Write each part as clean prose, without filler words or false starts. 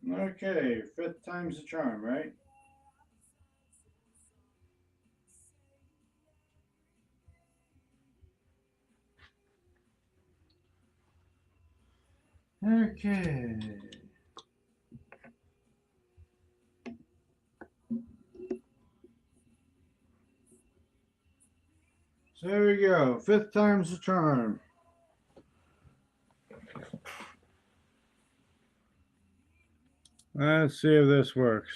Okay, fifth time's the charm, right? Okay. So there we go. Fifth time's the charm. Let's see if this works.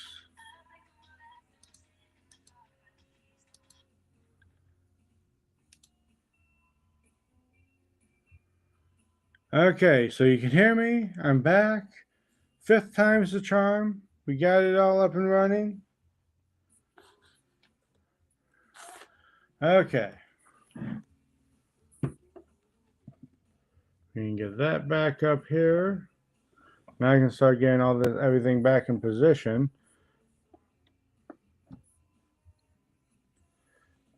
Okay, so you can hear me. I'm back. Fifth time's the charm. We got it all up and running. Okay. We can get that back up here. Now I can start getting all this everything back in position.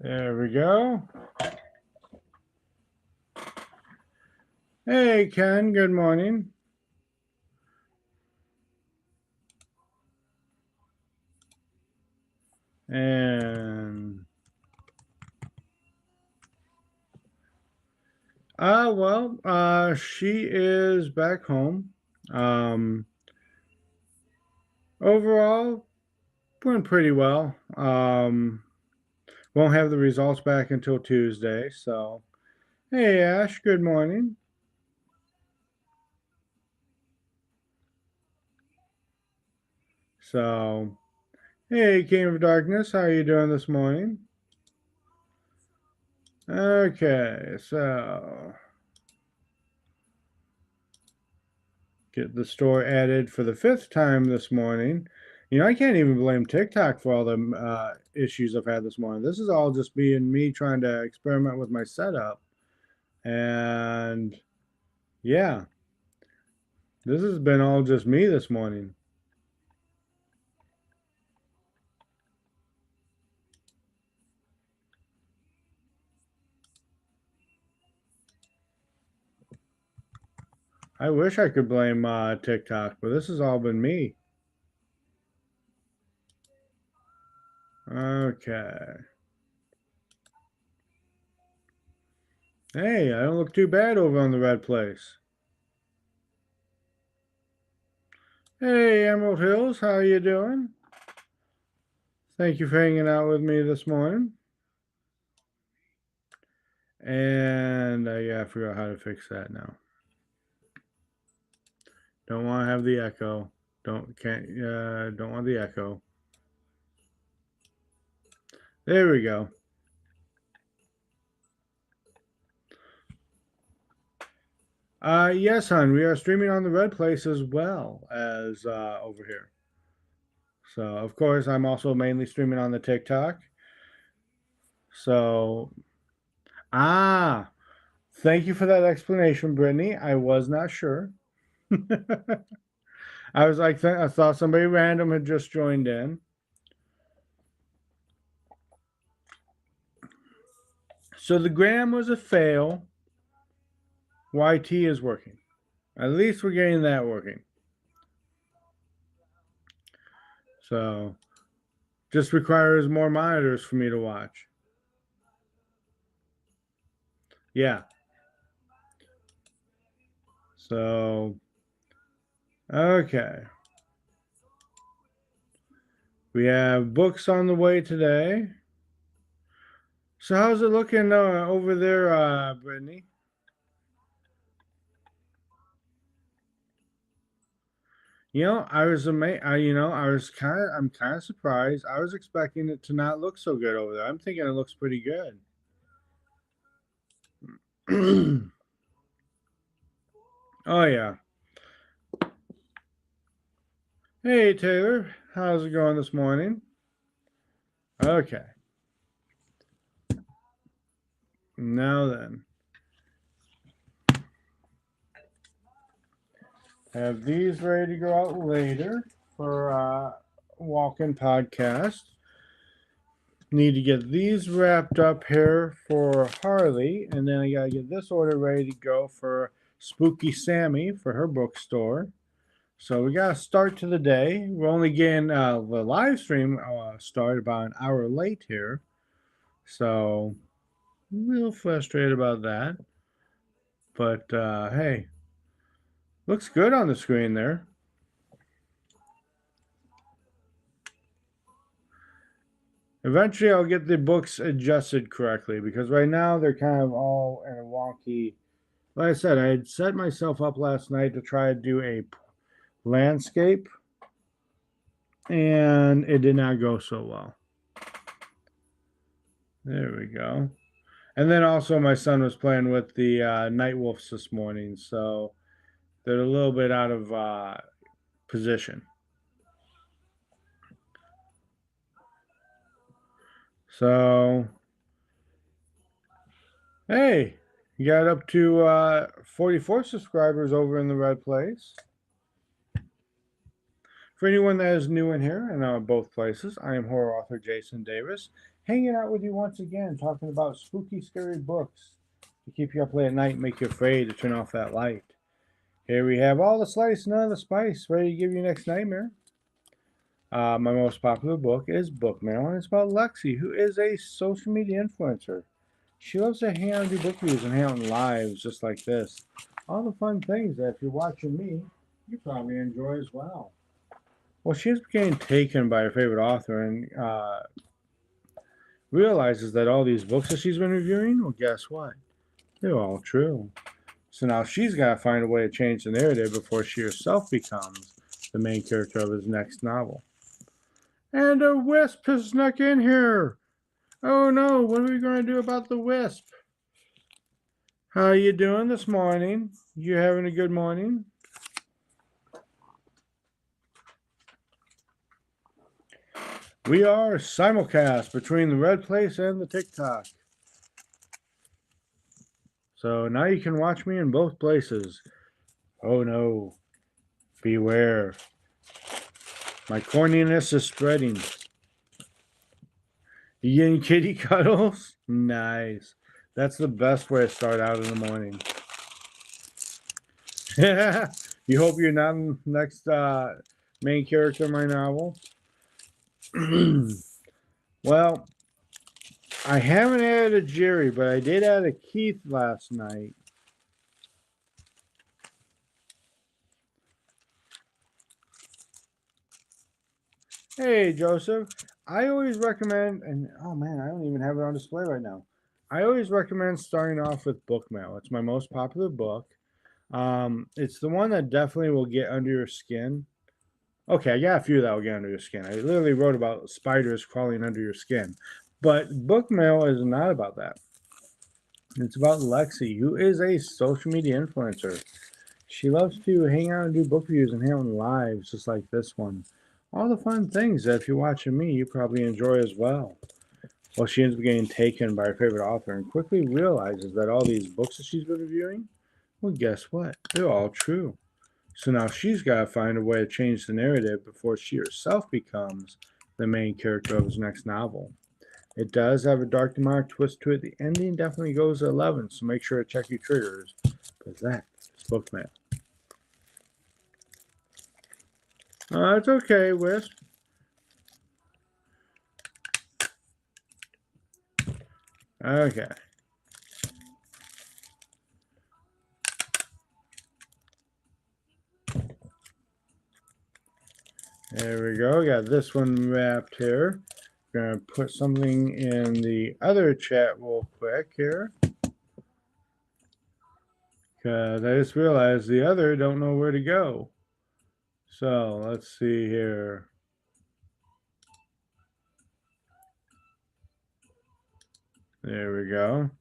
There we go. Hey Ken, good morning. And she is back home. Overall, went pretty well. Won't have the results back until Tuesday. So, hey Ash, good morning. So, hey King of Darkness, how are you doing this morning? Okay, so get the store added for the fifth time this morning. You know, I can't even blame TikTok for all the issues I've had this morning. This is all just being me trying to experiment with my setup. And yeah, this has been all just me this morning. I wish I could blame TikTok, but this has all been me. Okay. Hey, I don't look too bad over on the red place. Hey, Emerald Hills, how are you doing? Thank you for hanging out with me this morning. And yeah, I forgot how to fix that now. Don't want to have the echo. Don't want the echo. There we go. Yes, hon, we are streaming on the red place as well as over here. So of course I'm also mainly streaming on the TikTok. So thank you for that explanation, Brittany. I was not sure. I was like, I thought somebody random had just joined in. So the gram was a fail. YT is working. At least we're getting that working. So just requires more monitors for me to watch. Yeah. So, okay. We have books on the way today. So how's it looking over there, Brittany? You know, I was amazed. I'm kind of surprised. I was expecting it to not look so good over there. I'm thinking it looks pretty good. Oh yeah. Hey Taylor, how's it going this morning? Okay. Now then, have these ready to go out later for walk-in podcast. Need to get these wrapped up here for Harley, and then I gotta get this order ready to go for Spooky Sammy for her bookstore. So we got a start to the day. We're only getting the live stream started about an hour late here. So a little frustrated about that. But hey, looks good on the screen there. Eventually I'll get the books adjusted correctly because right now they're kind of all in a wonky. Like I said, I had set myself up last night to try to do a landscape and it did not go so well. There we go. And then also my son was playing with the Night Wolves this morning, so they're a little bit out of position. So, hey, you got up to 44 subscribers over in the red place. For anyone that is new in here and both places, I am horror author Jason Davis, hanging out with you once again, talking about spooky, scary books to keep you up late at night and make you afraid to turn off that light. Here we have all the slice, none of the spice, ready to give you next nightmare. My most popular book is Book Mail, and it's about Lexi, who is a social media influencer. She loves to hang out and do book reviews and hang out in lives just like this. All the fun things that if you're watching me, you probably enjoy as well. Well, she is getting taken by her favorite author and realizes that all these books that she's been reviewing, well, guess what? They're all true. So now she's got to find a way to change the narrative before she herself becomes the main character of his next novel. And a wisp has snuck in here. Oh no, what are we going to do about the wisp? How you doing this morning? You having a good morning? We are simulcast between the Red Place and the TikTok. So now you can watch me in both places. Oh no, beware. My corniness is spreading. You getting kitty cuddles? Nice. That's the best way to start out in the morning. You hope you're not the next main character of my novel? Well, I haven't added a Jerry, but I did add a Keith last night. Hey, Joseph. I always recommend, and oh man, I don't even have it on display right now. I always recommend starting off with Book Mail. It's my most popular book. It's the one that definitely will get under your skin. Okay, I got a few that will get under your skin. I literally wrote about spiders crawling under your skin. But Book Mail is not about that. It's about Lexi, who is a social media influencer. She loves to hang out and do book reviews and hang out in lives just like this one. All the fun things that if you're watching me, you probably enjoy as well. Well, she ends up getting taken by her favorite author and quickly realizes that all these books that she's been reviewing, well, guess what? They're all true. So now she's got to find a way to change the narrative before she herself becomes the main character of his next novel. It does have a dark demonic twist to it. The ending definitely goes to 11, so make sure to check your triggers. Because that is Book Mail. It's okay, Wisp. Okay. There we go. Got this one wrapped here. Gonna put something in the other chat real quick here. Because I just realized the other don't know where to go. So let's see here. There we go.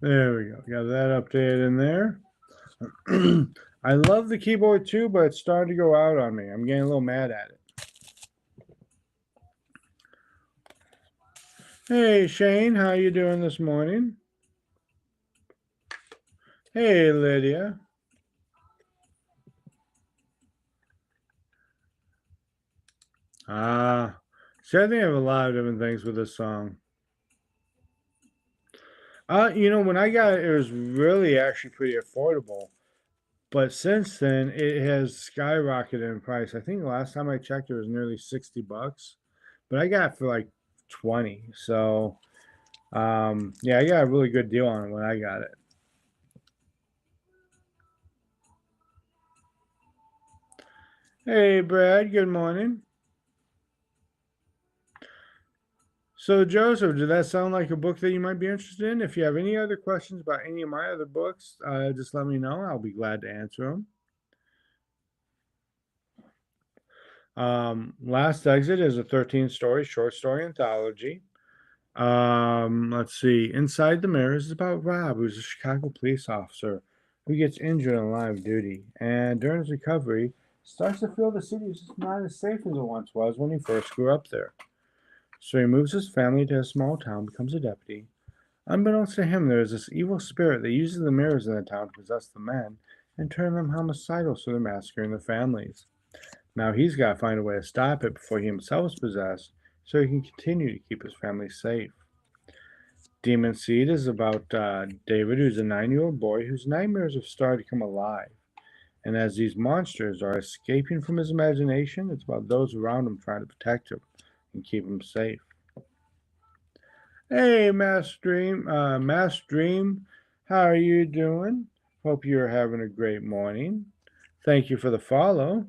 There we go. Got that updated in there. I love the keyboard too, but it's starting to go out on me. I'm getting a little mad at it. Hey, Shane, how you doing this morning? Hey, Lydia. See, I think I have a lot of different things with this song. When I got it, it was really actually pretty affordable. But since then, it has skyrocketed in price. I think the last time I checked, it was nearly $60. But I got it for like 20. So, yeah, I got a really good deal on it when I got it. Hey, Brad, good morning. So, Joseph, did that sound like a book that you might be interested in? If you have any other questions about any of my other books, just let me know. I'll be glad to answer them. Last Exit is a 13-story short story anthology. Let's see. Inside the Mirrors is about Rob, who's a Chicago police officer who gets injured on line of duty, and during his recovery, starts to feel the city is not as safe as it once was when he first grew up there. So he moves his family to a small town, becomes a deputy. Unbeknownst to him, there is this evil spirit that uses the mirrors in the town to possess the men and turn them homicidal, so they're massacring the families. Now he's got to find a way to stop it before he himself is possessed, so he can continue to keep his family safe. Demon Seed is about David, who's a 9-year-old boy whose nightmares have started to come alive. And as these monsters are escaping from his imagination, it's about those around him trying to protect him and keep him safe. Hey, Mass Dream, how are you doing? Hope you're having a great morning. Thank you for the follow.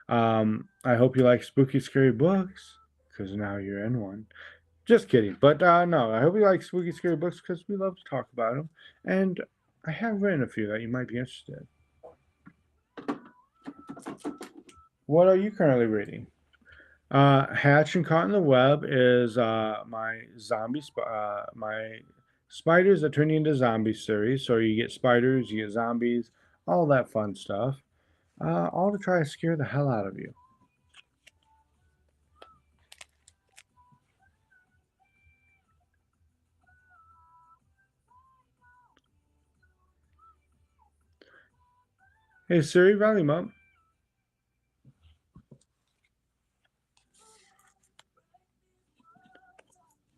I hope you like spooky, scary books, because now you're in one. Just kidding. But no, I hope you like spooky, scary books because we love to talk about them. And I have written a few that you might be interested in. What are you currently reading? Hatch and Caught in the Web is my spiders that turn into zombies series. So you get spiders, you get zombies, all that fun stuff. All to try to scare the hell out of you. Hey Siri, volume up.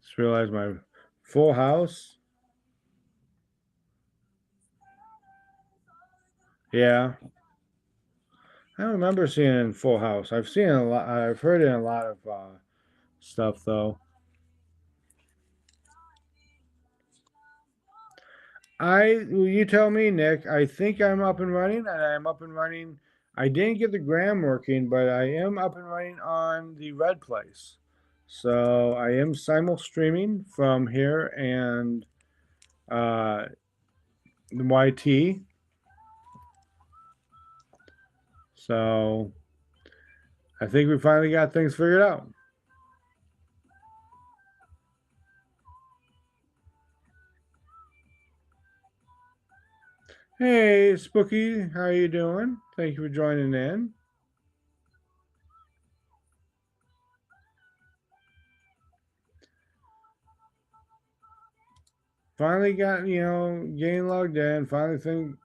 Just realized my Full House. Yeah, I don't remember seeing it in Full House. I've seen it a lot. I've heard it in a lot of stuff though. You tell me, Nick. I think I'm up and running, and I'm up and running. I didn't get the gram working, but I am up and running on the Red Place. So I am simul streaming from here and uh, the YT. So I think we finally got things figured out. Hey, Spooky, how you doing? Thank you for joining in. Finally got, getting logged in. Finally think.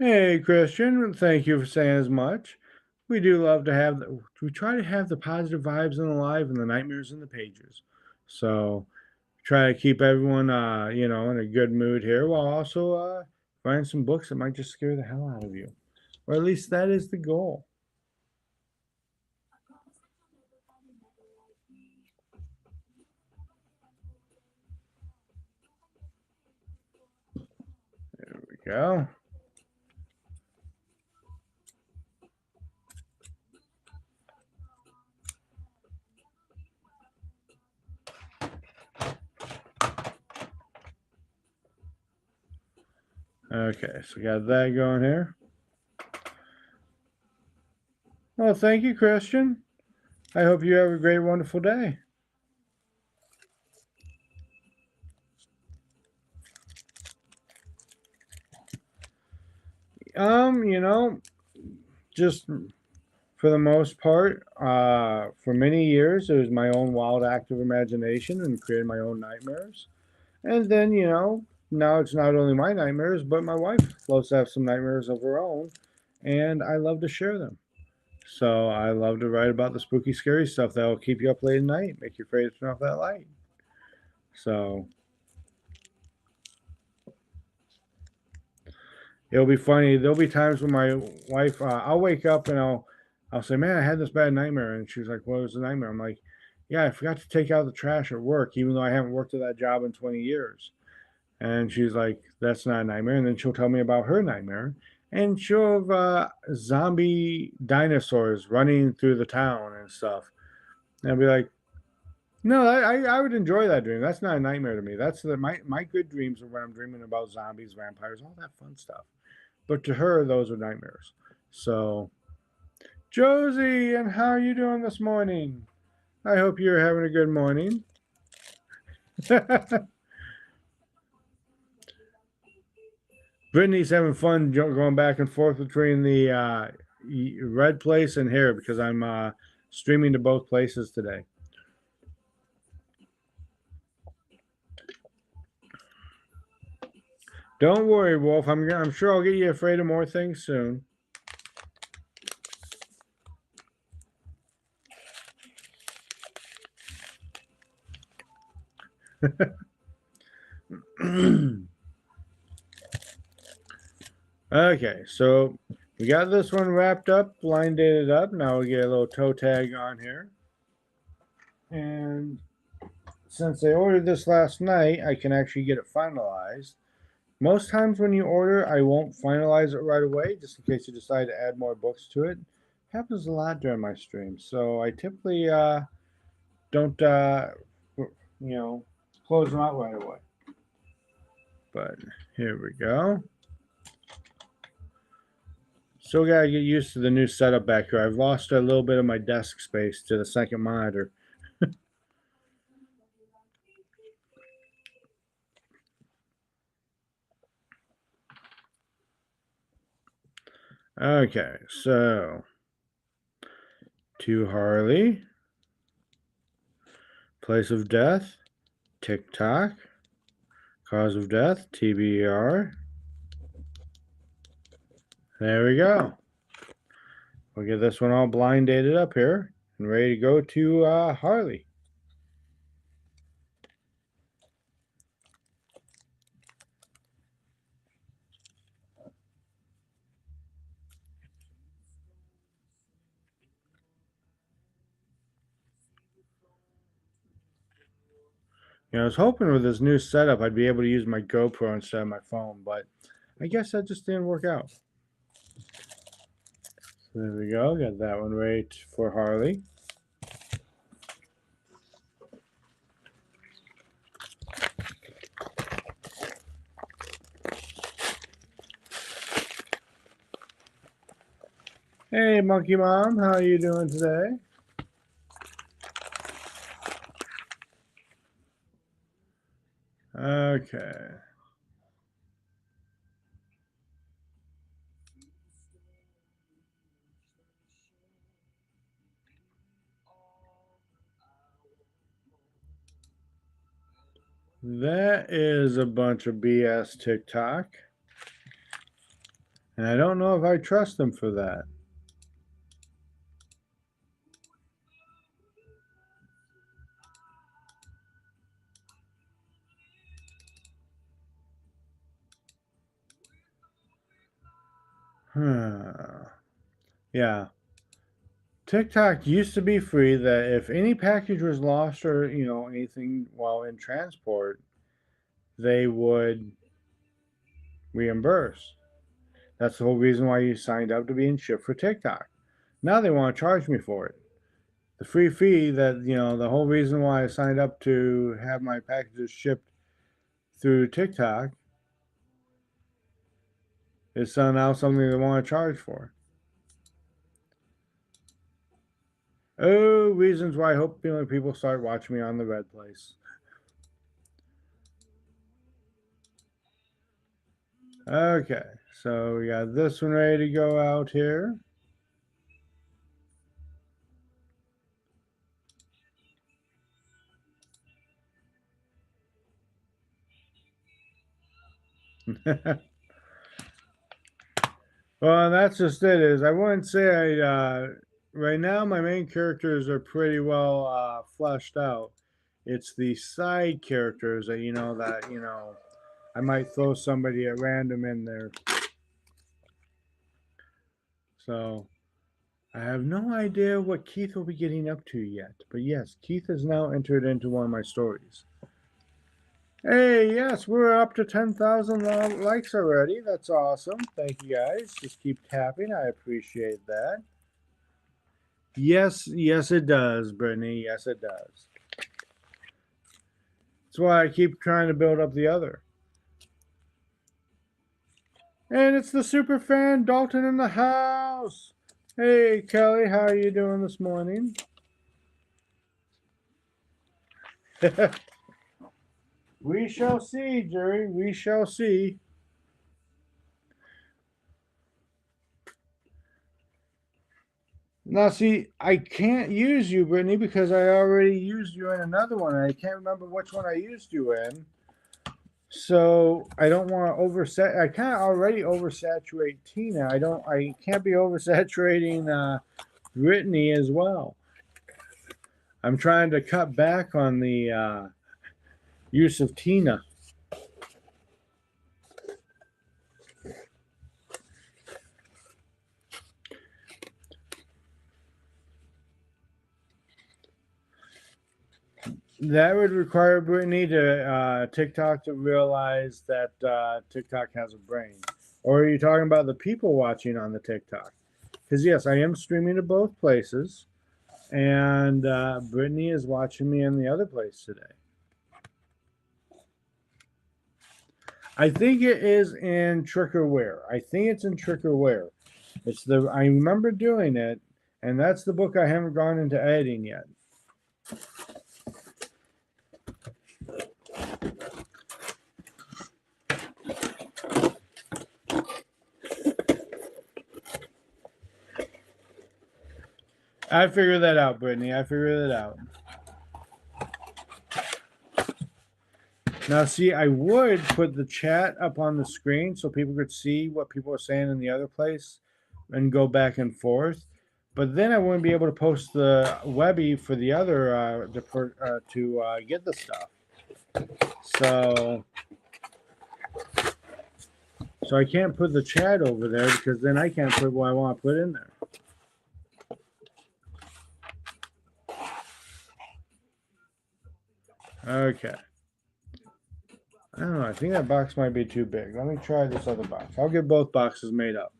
Hey, Christian, thank you for saying as much. We do love to we try to have the positive vibes in the live and the nightmares in the pages. So try to keep everyone, in a good mood here while also find some books that might just scare the hell out of you. Or at least that is the goal. There we go. Okay, so we got that going here. Well, thank you, Christian. I hope you have a great, wonderful day. Um, you know, just for the most part. For many years, it was my own wild, active imagination and creating my own nightmares. And then, now it's not only my nightmares, but my wife loves to have some nightmares of her own, and I love to share them. So I love to write about the spooky, scary stuff that will keep you up late at night, make you afraid to turn off that light. So it'll be funny. There'll be times when my wife, I'll wake up and I'll say, "Man, I had this bad nightmare," and she's like, "What was the nightmare?" I'm like, "Yeah, I forgot to take out the trash at work, even though I haven't worked at that job in 20 years." And she's like, "That's not a nightmare." And then she'll tell me about her nightmare, and she'll have zombie dinosaurs running through the town and stuff. And I'll be like, "No, I would enjoy that dream. That's not a nightmare to me. That's my good dreams are when I'm dreaming about zombies, vampires, all that fun stuff." But to her, those are nightmares. So, Josie, and how are you doing this morning? I hope you're having a good morning. Brittany's having fun going back and forth between the red place and here because I'm streaming to both places today. Don't worry, Wolf. I'm sure I'll get you afraid of more things soon. Okay, so we got this one wrapped up, blind dated up. Now we get a little toe tag on here. And since I ordered this last night, I can actually get it finalized. Most times when you order, I won't finalize it right away, just in case you decide to add more books to it. Happens a lot during my streams, so I typically don't, close them out right away. But here we go. Still gotta get used to the new setup back here. I've lost a little bit of my desk space to the second monitor. Okay, so to Harley, place of death, TikTok, cause of death, TBR. There we go. We'll get this one all blind dated up here and ready to go to Harley. I was hoping with this new setup I'd be able to use my GoPro instead of my phone, but I guess that just didn't work out. So there we go. Got that one ready for Harley. Hey, Monkey Mom, how are you doing today? Okay. That is a bunch of BS TikTok. And I don't know if I trust them for that. Yeah. TikTok used to be free that if any package was lost or, anything while in transport, they would reimburse. That's the whole reason why you signed up to be in ship for TikTok. Now they want to charge me for it. The free fee that, the whole reason why I signed up to have my packages shipped through TikTok is now something they want to charge for. Oh, reasons why I hope people start watching me on the Red Place. Okay, so we got this one ready to go out here. Well, that's just it. Is I wouldn't say I right now my main characters are pretty well fleshed out. It's the side characters that I might throw somebody at random in there. So I have no idea what Keith will be getting up to yet. But yes, Keith has now entered into one of my stories. Hey, yes, we're up to 10,000 likes already. That's awesome. Thank you guys. Just keep tapping. I appreciate that. Yes, yes, it does, Brittany. Yes, it does. That's why I keep trying to build up the other. And it's the super fan Dalton in the house. Hey, Kelly, how are you doing this morning? We shall see, Jerry. We shall see. Now, see, I can't use you, Brittany, because I already used you in another one. I can't remember which one I used you in. So I don't want to oversat. I kind of already oversaturate Tina. I can't be oversaturating Brittany as well. I'm trying to cut back on the use of Tina. That would require Brittany to TikTok to realize that TikTok has a brain. Or are you talking about the people watching on the TikTok? Because yes, I am streaming to both places, and Brittany is watching me in the other place today. I think it is in Trickerware. I think it's in Trickerware. I remember doing it, and that's the book I haven't gone into editing yet. I figured that out, Brittany. I figured it out. Now, see, I would put the chat up on the screen so people could see what people are saying in the other place and go back and forth. But then I wouldn't be able to post the Webby for the other to get the stuff. So I can't put the chat over there because then I can't put what I want to put in there. Okay. I don't know. I think that box might be too big. Let me try this other box. I'll get both boxes made up.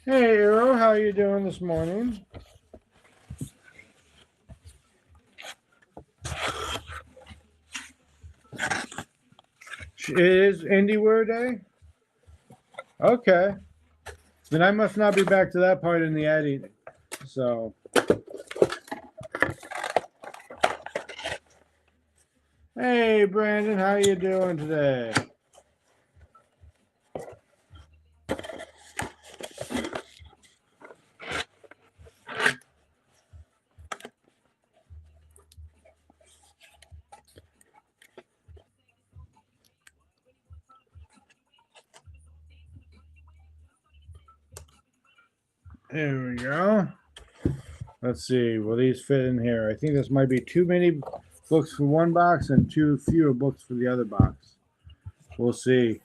Hey, Arrow, how you doing this morning? It is IndieWare Day? Okay. Then I must not be back to that part in the editing. So. Hey, Brandon, how you doing today? There we go. Let's see. Will these fit in here? I think this might be too many books for one box and too fewer books for the other box. We'll see.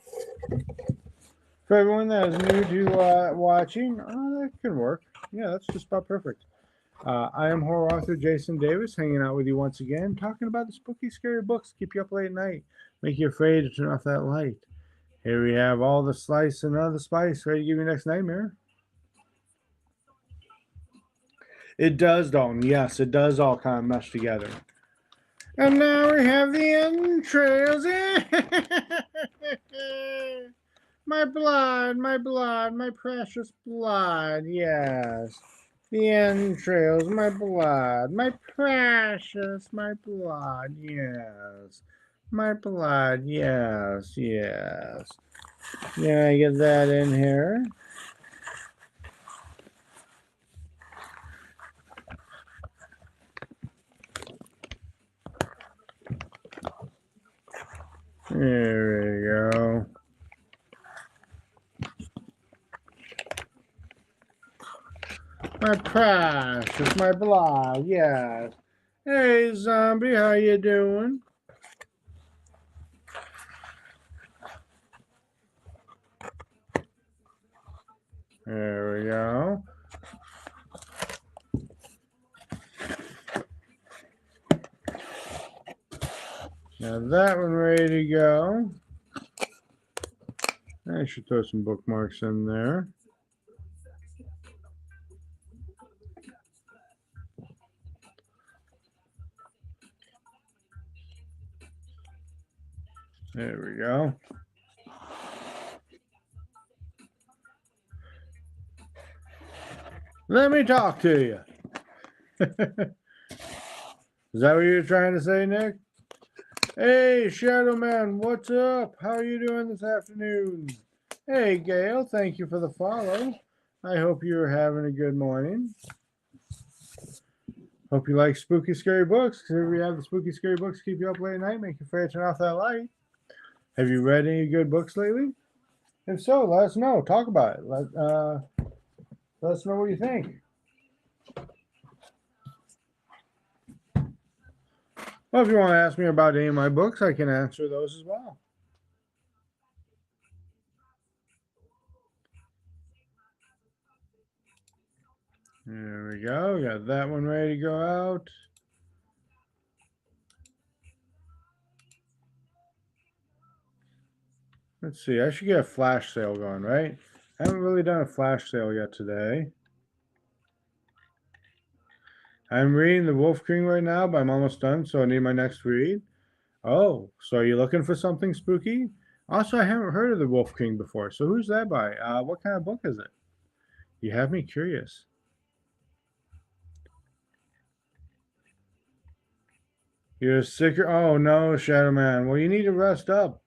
For everyone that is new to watching, that can work. Yeah, that's just about perfect. I am horror author Jason Davis, hanging out with you once again, talking about the spooky, scary books keep you up late at night, make you afraid to turn off that light. Here we have all the slice and other spice ready to give you next nightmare. It does, Dalton. Yes, it does all kind of mesh together. And now we have the entrails. My blood, my precious blood. Yes. The entrails, my blood, my precious, my blood. Yes. My blood. Yes, yes. Yeah, I get that in here. There we go. My crash. It's my blog. Yes. Hey, zombie. How you doing? There we go. Now that one ready to go. I should throw some bookmarks in there. There we go. Let me talk to you. Is that what you're trying to say, Nick? Hey, Shadow Man, what's up? How are you doing this afternoon? Hey, Gail, thank you for the follow. I hope you're having a good morning. Hope you like spooky, scary books. Because if you have the spooky, scary books, keep you up late at night, make you afraid to turn off that light. Have you read any good books lately? If so, let us know. Talk about it. Let us know what you think. Well, if you want to ask me about any of my books, I can answer those as well. There we go. Got that one ready to go out. Let's see. I should get a flash sale going, right? I haven't really done a flash sale yet today. I'm reading The Wolf King right now, but I'm almost done, so I need my next read. Oh, so are you looking for something spooky? Also, I haven't heard of The Wolf King before, so who's that by? What kind of book is it? You have me curious. You're sick. Oh no, Shadow Man. Well, you need to rest up.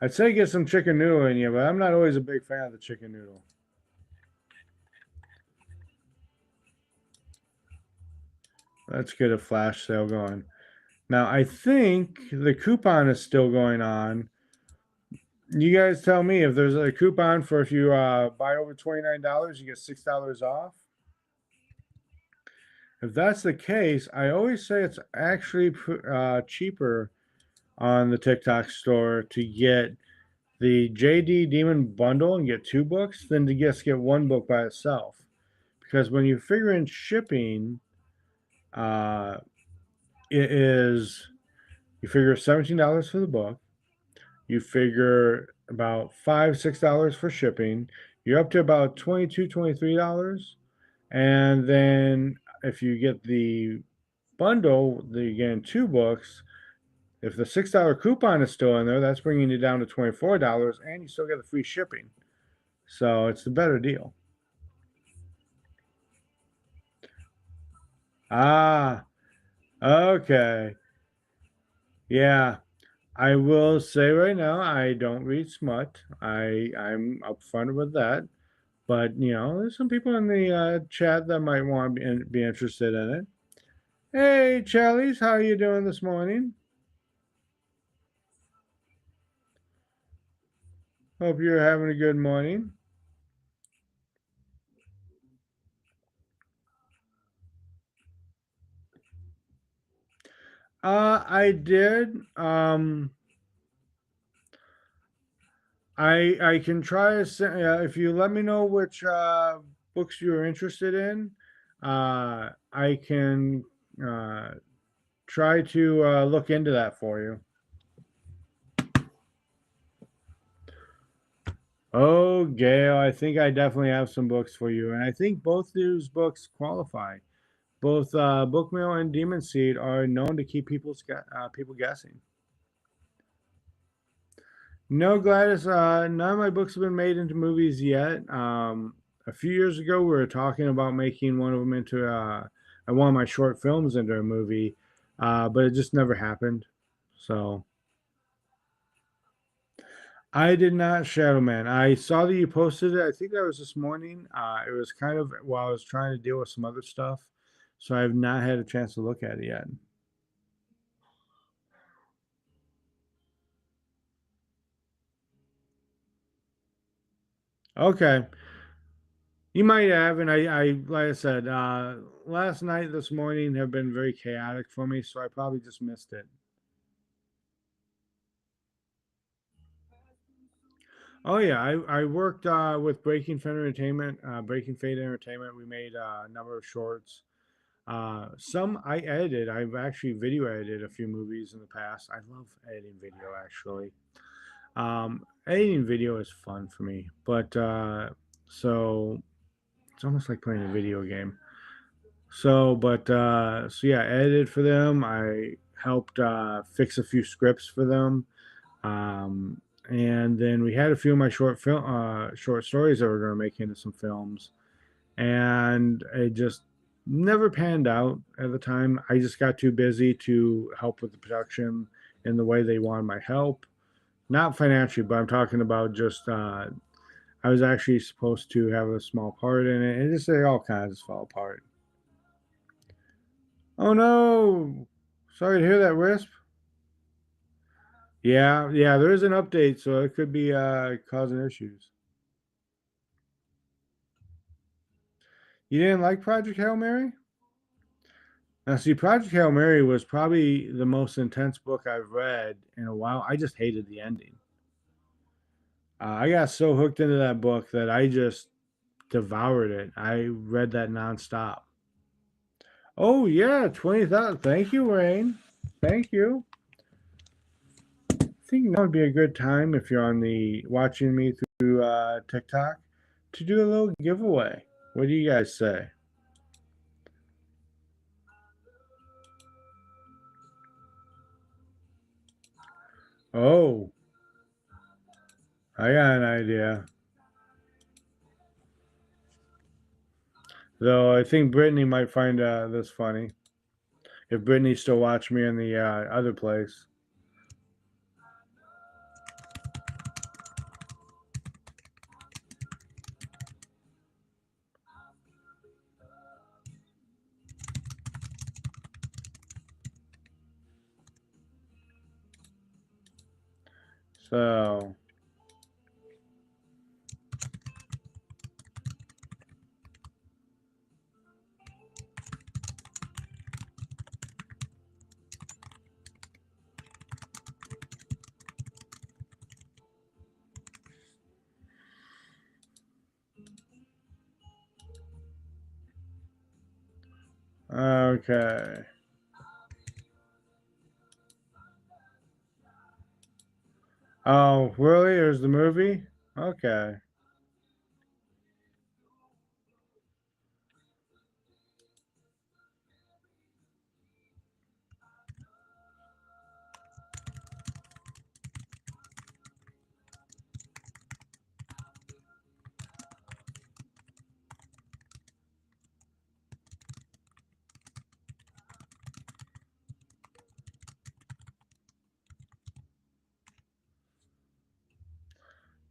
I'd say get some chicken noodle in you, but I'm not always a big fan of the chicken noodle. Let's get a flash sale going. Now, I think the coupon is still going on. You guys tell me if there's a coupon for if you buy over $29, you get $6 off. If that's the case, I always say it's actually cheaper on the TikTok store to get the JD Demon bundle and get 2 books than to just get 1 book by itself. Because when you figure in shipping, you figure $17 for the book, you figure about $5-6 for shipping, you're up to about $22-23, and then if you get the bundle, you get 2 books. If the $6 coupon is still in there, that's bringing you down to $24, and you still get the free shipping. So it's the better deal. Ah, okay. Yeah, I will say right now, I don't read smut. I'm upfront with that. But there's some people in the chat that might want to be interested in it. Hey, Charlies, how are you doing this morning? Hope you're having a good morning. I did. I can try to if you let me know which books you're interested in. I can try to look into that for you. Oh, Gail, I think I definitely have some books for you, and I think both these books qualify. Both Bookmail and Demon Seed are known to keep people guessing. No, Gladys, none of my books have been made into movies yet. A few years ago, we were talking about making one of them into one of my short films into a movie, but it just never happened. So I did not, Shadow Man. I saw that you posted it. I think that was this morning. It was kind of while I was trying to deal with some other stuff, so I have not had a chance to look at it yet. Okay. You might have, and like I said, last night, this morning have been very chaotic for me, so I probably just missed it. Oh yeah, I worked with Breaking Fate Entertainment. We made a number of shorts. Some I edited. I've actually video edited a few movies in the past. I love editing video actually. Editing video is fun for me, but so it's almost like playing a video game. So yeah, I edited for them. I helped fix a few scripts for them. Um, and then we had a few of my short stories that we are going to make into some films, and it just never panned out at the time. I just got too busy to help with the production in the way they wanted my help. Not financially, but I'm talking about just I was actually supposed to have a small part in it, and just it all kinds of fell apart. Oh no! Sorry to hear that, Wisp. Yeah, yeah, there is an update, so it could be causing issues. You didn't like Project Hail Mary? Now, see, Project Hail Mary was probably the most intense book I've read in a while. I just hated the ending. I got so hooked into that book that I just devoured it. I read that nonstop. Oh yeah, 20,000. Thank you, Rain. Thank you. I think now would be a good time if you're on the watching me through TikTok to do a little giveaway. What do you guys say? Oh, I got an idea. Though I think Brittany might find this funny. If Brittany still watch me in the other place. So, okay. Oh, really? There's the movie? Okay.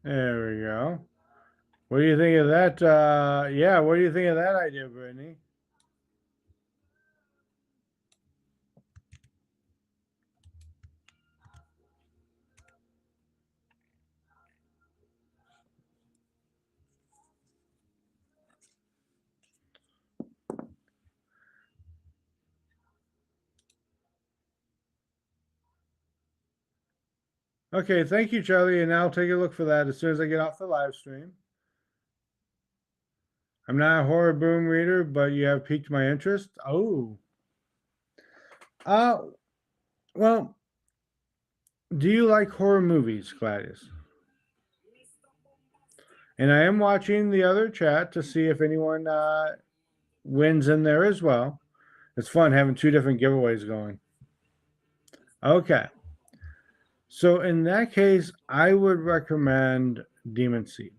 There we go. What do you think of that? Yeah, what do you think of that idea, Brittany? Okay, thank you, Charlie, and I'll take a look for that as soon as I get off the live stream. I'm not a horror boom reader, but you have piqued my interest. Oh, uh, well, do you like horror movies, Gladys? And I am watching the other chat to see if anyone wins in there as well. It's fun having two different giveaways going. Okay. So in that case, I would recommend Demon Seed.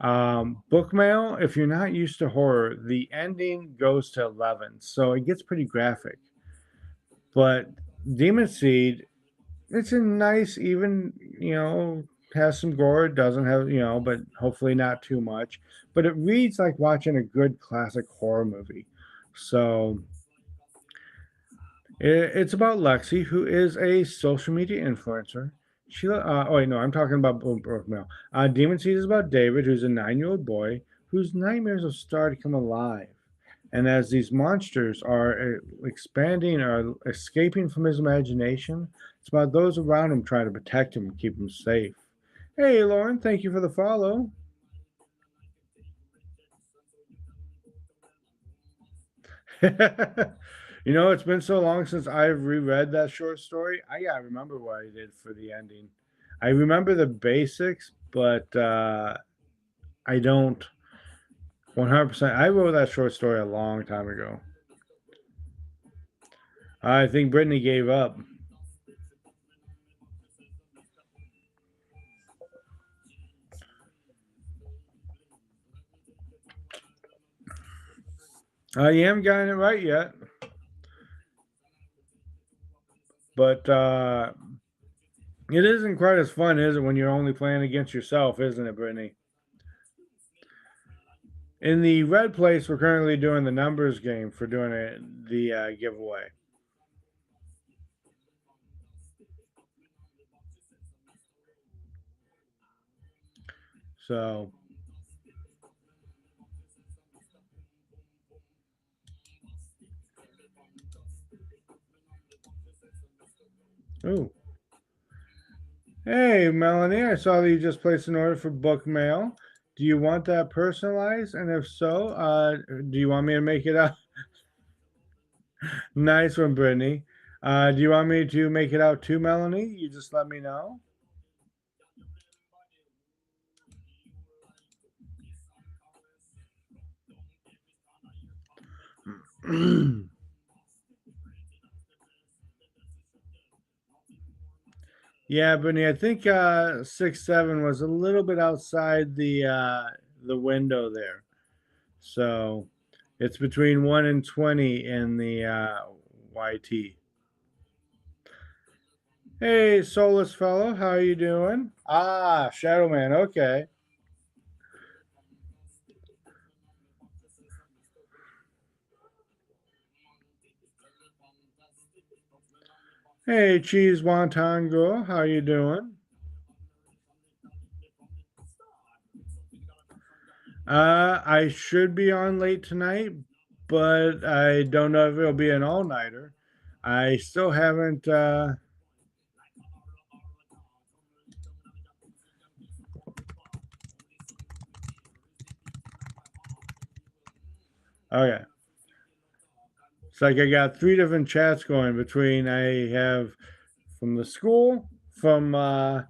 Bookmail, if you're not used to horror, the ending goes to 11, so it gets pretty graphic. But Demon Seed, it's a nice, even, has some gore. It doesn't have, but hopefully not too much. But it reads like watching a good classic horror movie. So it's about Lexi, who is a social media influencer. Oh wait, no, I'm talking about Brooke Mail. Demon Seed is about David, who's a 9-year-old boy whose nightmares have started to come alive. And as these monsters are expanding or escaping from his imagination, it's about those around him trying to protect him and keep him safe. Hey, Lauren, thank you for the follow. You know, it's been so long since I've reread that short story. I gotta remember what I did for the ending. I remember the basics, but I don't 100%. I wrote that short story a long time ago. I think Brittany gave up. You haven't gotten it right yet, but it isn't quite as fun, is it, when you're only playing against yourself, isn't it, Brittany? In the red place, we're currently doing the numbers game for doing the giveaway. So, ooh. Hey, Melanie, I saw that you just placed an order for book mail. Do you want that personalized? And if so, do you want me to make it out? Nice one, Brittany. Do you want me to make it out to Melanie? You just let me know. Yeah, Brittany, I think 6-7 was a little bit outside the window there. So it's between 1 and 20 in the YT. Hey, soulless fellow, how are you doing? Ah, Shadow Man, okay. Hey, Cheese Wonton Girl, how you doing? I should be on late tonight, but I don't know if it'll be an all-nighter. I still haven't okay. It's like I got three different chats going between I have from the school, from the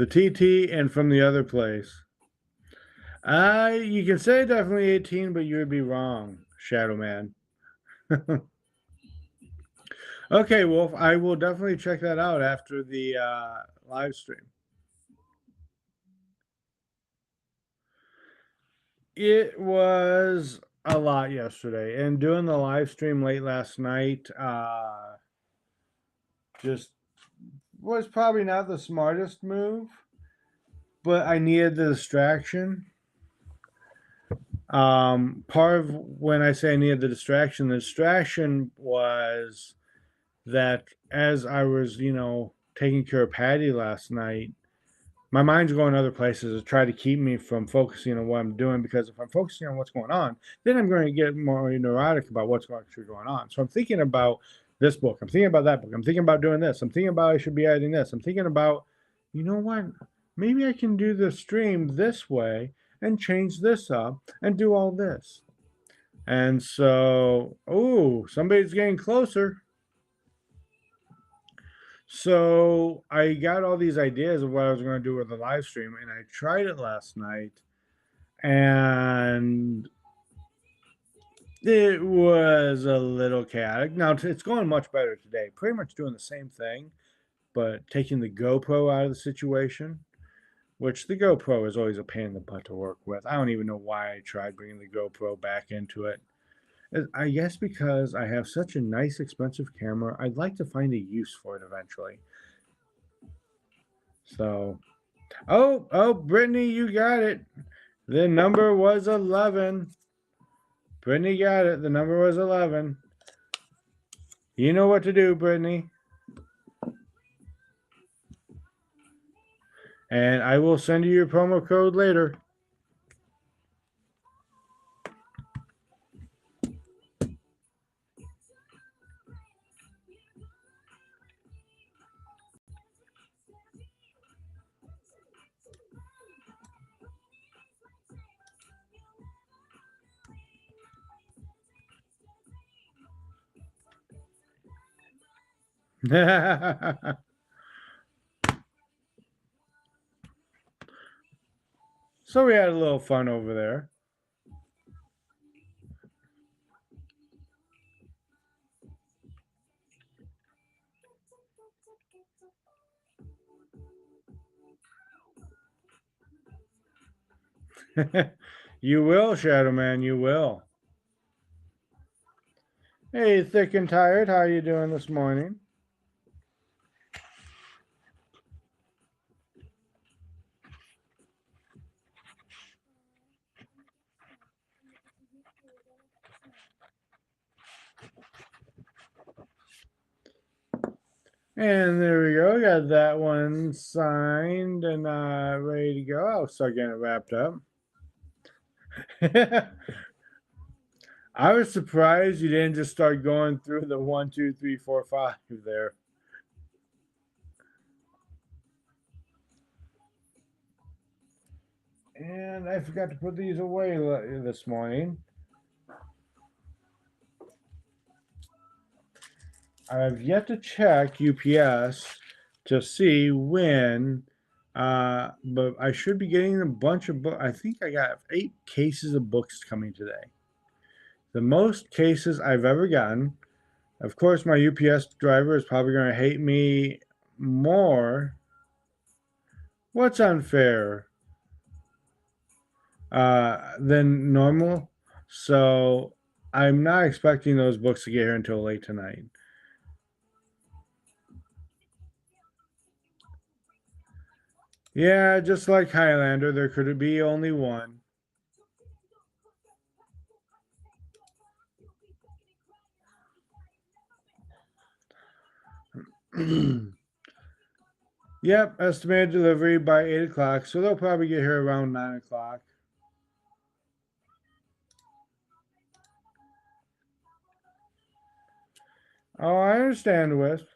TT, and from the other place. You can say definitely 18, but you would be wrong, Shadow Man. Okay, Wolf, I will definitely check that out after the live stream. It was a lot yesterday, and doing the live stream late last night just was probably not the smartest move, but I needed the distraction. Part of when I say I needed the distraction was that as I was, taking care of Patty last night, my mind's going other places to try to keep me from focusing on what I'm doing. Because if I'm focusing on what's going on, then I'm going to get more neurotic about what's actually going on. So I'm thinking about this book. I'm thinking about that book. I'm thinking about doing this. I'm thinking about I should be adding this. I'm thinking about, you know what? Maybe I can do the stream this way and change this up and do all this. And so, oh, somebody's getting closer. So I got all these ideas of what I was going to do with the live stream, and I tried it last night, and it was a little chaotic. Now it's going much better today. Pretty much doing the same thing, but taking the GoPro out of the situation, which the GoPro is always a pain in the butt to work with. I don't even know why I tried bringing the GoPro back into it. I guess because I have such a nice, expensive camera, I'd like to find a use for it eventually. So, oh, Brittany, you got it. The number was 11. Brittany got it. The number was 11. You know what to do, Brittany. And I will send you your promo code later. So we had a little fun over there. You will, Shadow Man, you will. Hey, Thick and Tired, how you doing this morning? And there we go. Got that one signed and ready to go. I'll start getting it wrapped up. I was surprised you didn't just start going through the 1, 2, 3, 4, 5 there. And I forgot to put these away this morning. I've yet to check UPS to see when, but I should be getting a bunch of books. I think I got 8 cases of books coming today. The most cases I've ever gotten. Of course, my UPS driver is probably going to hate me more. What's unfair? Than normal. So I'm not expecting those books to get here until late tonight. Yeah, just like Highlander, there could be only one. Yep, estimated delivery by 8 o'clock, so they'll probably get here around 9 o'clock. Oh, I understand, Wisp.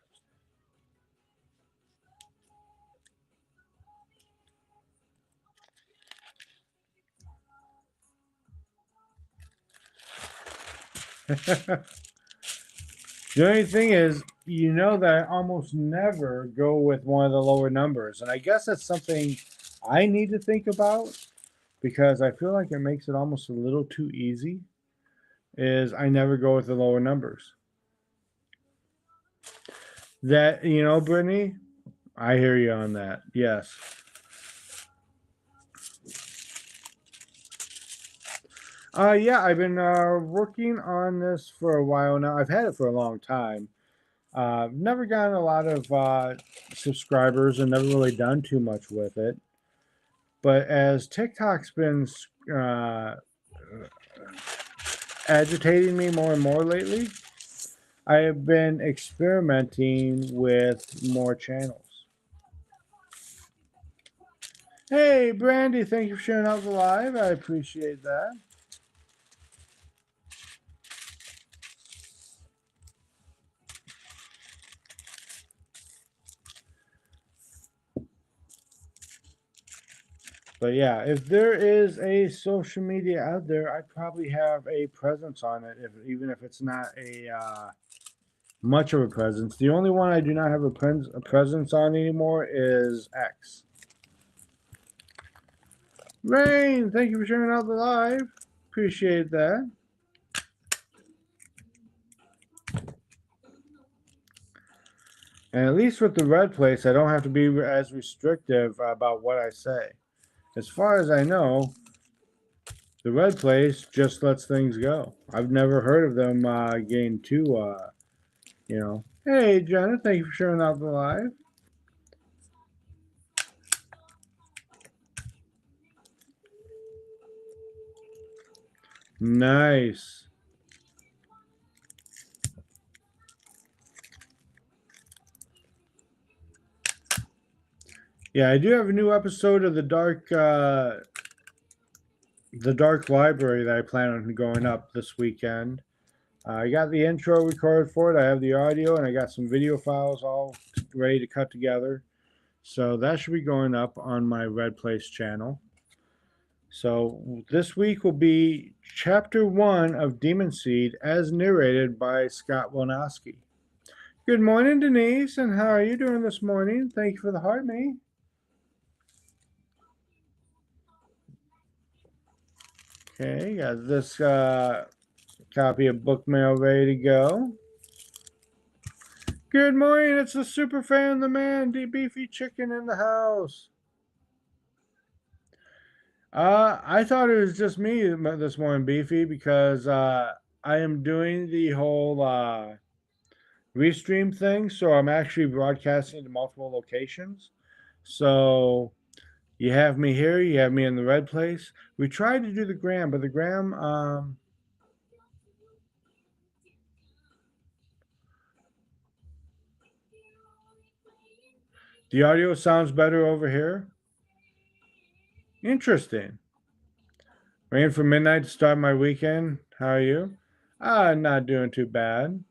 The only thing is, you know that I almost never go with one of the lower numbers. And I guess that's something I need to think about because I feel like it makes it almost a little too easy. Is I never go with the lower numbers. That, Brittany, I hear you on that. Yes. Yeah, I've been working on this for a while now. I've had it for a long time. Never gotten a lot of subscribers and never really done too much with it. But as TikTok's been agitating me more and more lately, I have been experimenting with more channels. Hey, Brandy, thank you for sharing out the live. I appreciate that. But yeah, if there is a social media out there, I probably have a presence on it, even if it's not a much of a presence. The only one I do not have a presence on anymore is X. Rain, thank you for sharing out the live. Appreciate that. And at least with the red place, I don't have to be as restrictive about what I say. As far as I know, the red place just lets things go. I've never heard of them getting too, Hey, Jenna, thank you for sharing out the live. Nice. Yeah, I do have a new episode of the Dark Library that I plan on going up this weekend. I got the intro recorded for it. I have the audio, and I got some video files all ready to cut together. So that should be going up on my Red Place channel. So this week will be Chapter 1 of Demon Seed, as narrated by Scott Wilnowski. Good morning, Denise, and how are you doing this morning? Thank you for the heart, me. Okay, got this copy of book mail ready to go. Good morning, it's the super fan, the man, the beefy chicken in the house. I thought it was just me this morning, Beefy, because I am doing the whole Restream thing, so I'm actually broadcasting to multiple locations. So you have me here, you have me in the Red Place. We tried to do the Gram, but the Gram, the audio sounds better over here. Interesting. Waiting for midnight to start my weekend. How are you? Not doing too bad.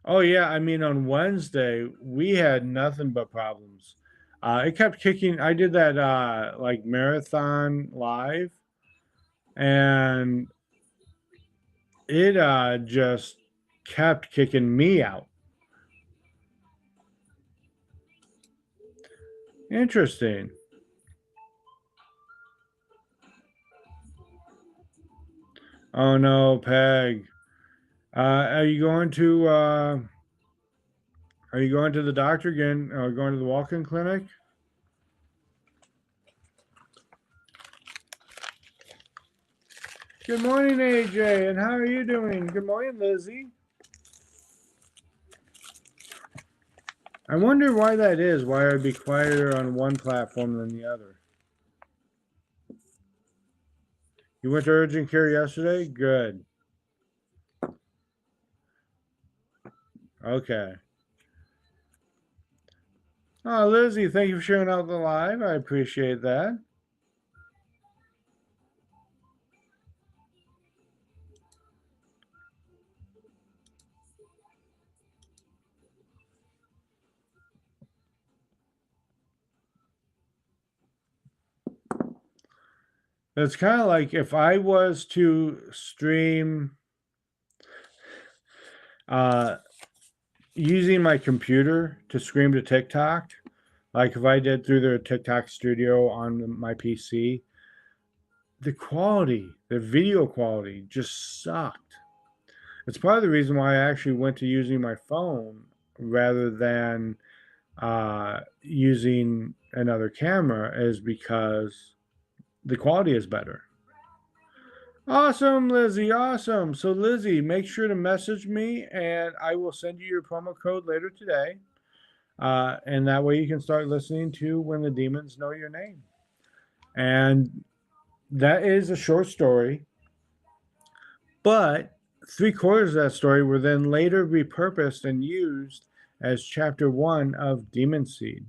Oh yeah, I mean on Wednesday we had nothing but problems. It kept kicking. I did that like marathon live, and it just kept kicking me out. Interesting. Oh no, Peg. Are you going to are you going to the doctor again? Or going to the walk-in clinic? Good morning, AJ, and how are you doing? Good morning, Lizzie. I wonder why that is. Why I'd be quieter on one platform than the other. You went to urgent care yesterday? Good. Okay. Oh, Lizzie, thank you for sharing out the live. I appreciate that. It's kind of like if I was to stream uh, using my computer to stream to TikTok, like if I did through their TikTok studio on my PC, the quality, the video quality just sucked. It's part of the reason why I actually went to using my phone rather than using another camera, is because the quality is better. Awesome, Lizzie. Awesome. So, Lizzie, make sure to message me and I will send you your promo code later today. And that way you can start listening to When the Demons Know Your Name. And that is a short story, but 3/4 of that story were then later repurposed and used as chapter 1 of Demon Seed.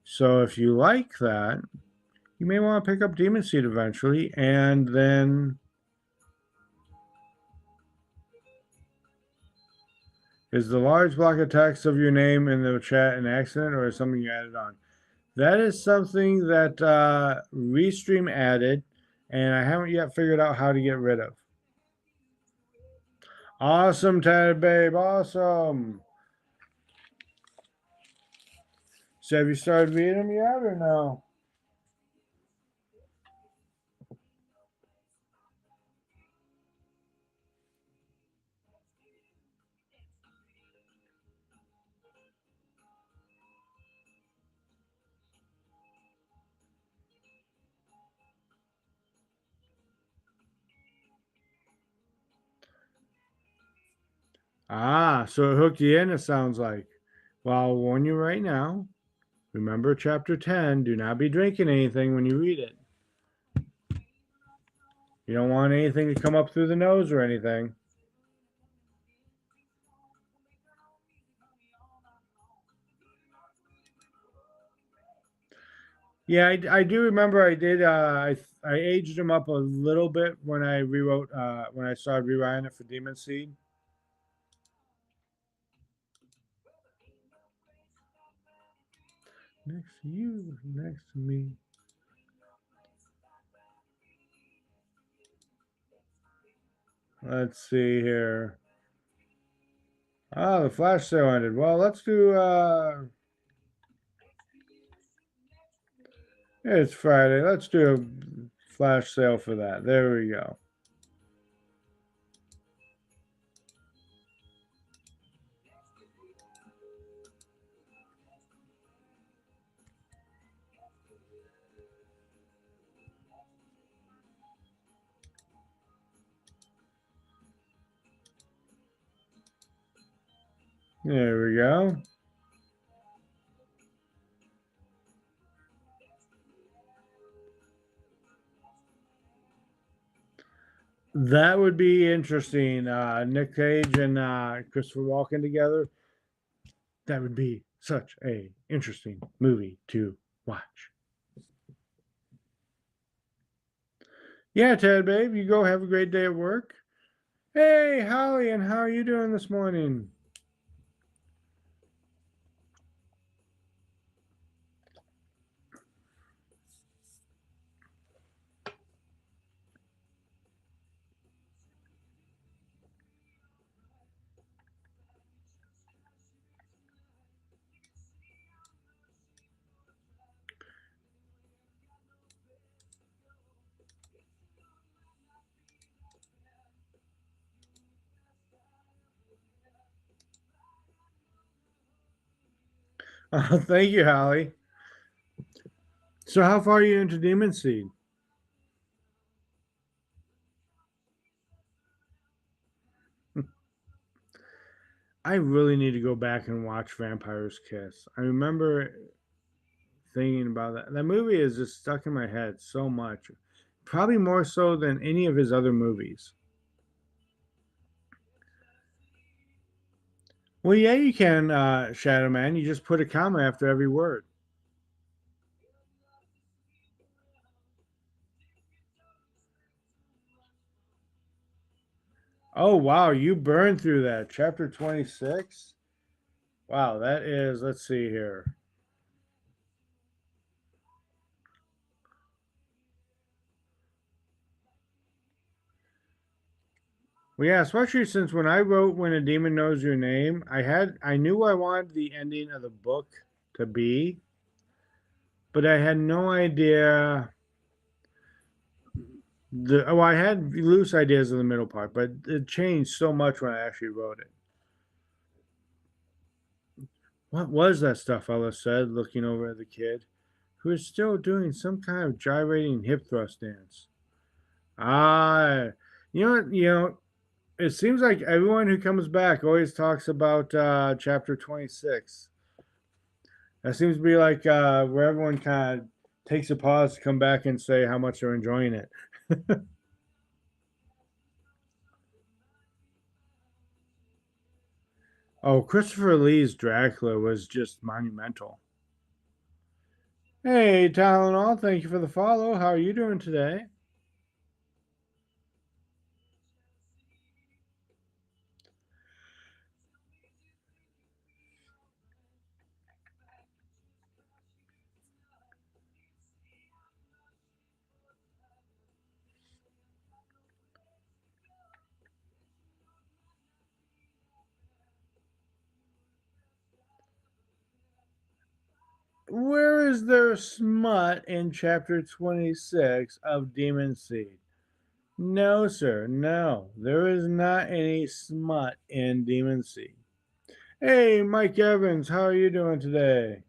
So if you like that, you may want to pick up Demon Seed eventually. And then, is the large block of text of your name in the chat an accident or is something you added on? That is something that Restream added, and I haven't yet figured out how to get rid of. Awesome, Ted Babe. Awesome. So have you started reading them yet or no? So it hooked you in, it sounds like. Well, I'll warn you right now. Remember chapter 10, do not be drinking anything when you read it. You don't want anything to come up through the nose or anything. Yeah, I do remember I did. I aged him up a little bit when I rewrote when I started rewriting it for Demon Seed. Next to you, next to me. Let's see here. Ah, the flash sale ended. Well, let's do. It's Friday. Let's do a flash sale for that. There we go. There we go. That would be interesting. Nick Cage and Christopher Walken together. That would be such a interesting movie to watch. Yeah, Ted, babe, you go have a great day at work. Hey, Holly, and how are you doing this morning? Oh, thank you, Holly. So, how far are you into Demon Seed? I really need to go back and watch Vampire's Kiss. I remember thinking about that. That movie is just stuck in my head so much. Probably more so than any of his other movies. Well, yeah, you can, Shadow Man. You just put a comma after every word. Oh, wow. You burned through that. Chapter 26? Wow, that is, let's see here. Well, yeah, especially since when I wrote "When a Demon Knows Your Name," I knew I wanted the ending of the book to be, but I had no idea I had loose ideas of the middle part, but it changed so much when I actually wrote it. What was that stuff? Ella said, looking over at the kid, who is still doing some kind of gyrating hip thrust dance. Ah, you know what? It seems like everyone who comes back always talks about chapter 26. That seems to be like where everyone kind of takes a pause to come back and say how much they're enjoying it. Oh, Christopher Lee's Dracula was just monumental. Hey, Tylenol, thank you for the follow. How are you doing today? Where is there smut in chapter 26 of Demon Seed? No, sir, no. There is not any smut in Demon Seed. Hey, Mike Evans, how are you doing today?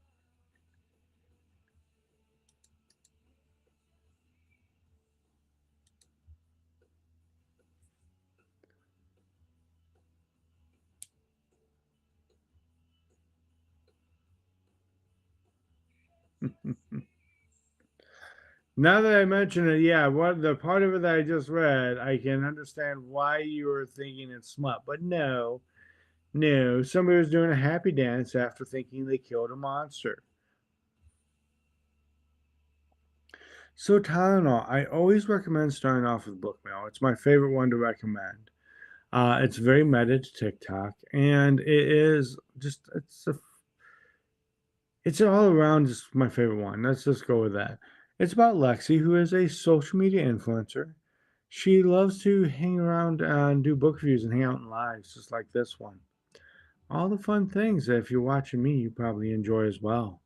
Now that I mention it, yeah, what the part of it that I just read, I can understand why you were thinking it's smut. But no, no, somebody was doing a happy dance after thinking they killed a monster. So Tylenol, I always recommend starting off with book mail. It's my favorite one to recommend. It's very meta to TikTok, and it is just it's all around just my favorite one. Let's just go with that. It's about Lexi, who is a social media influencer. She loves to hang around and do book reviews and hang out in lives, just like this one. All the fun things that if you're watching me, you probably enjoy as well.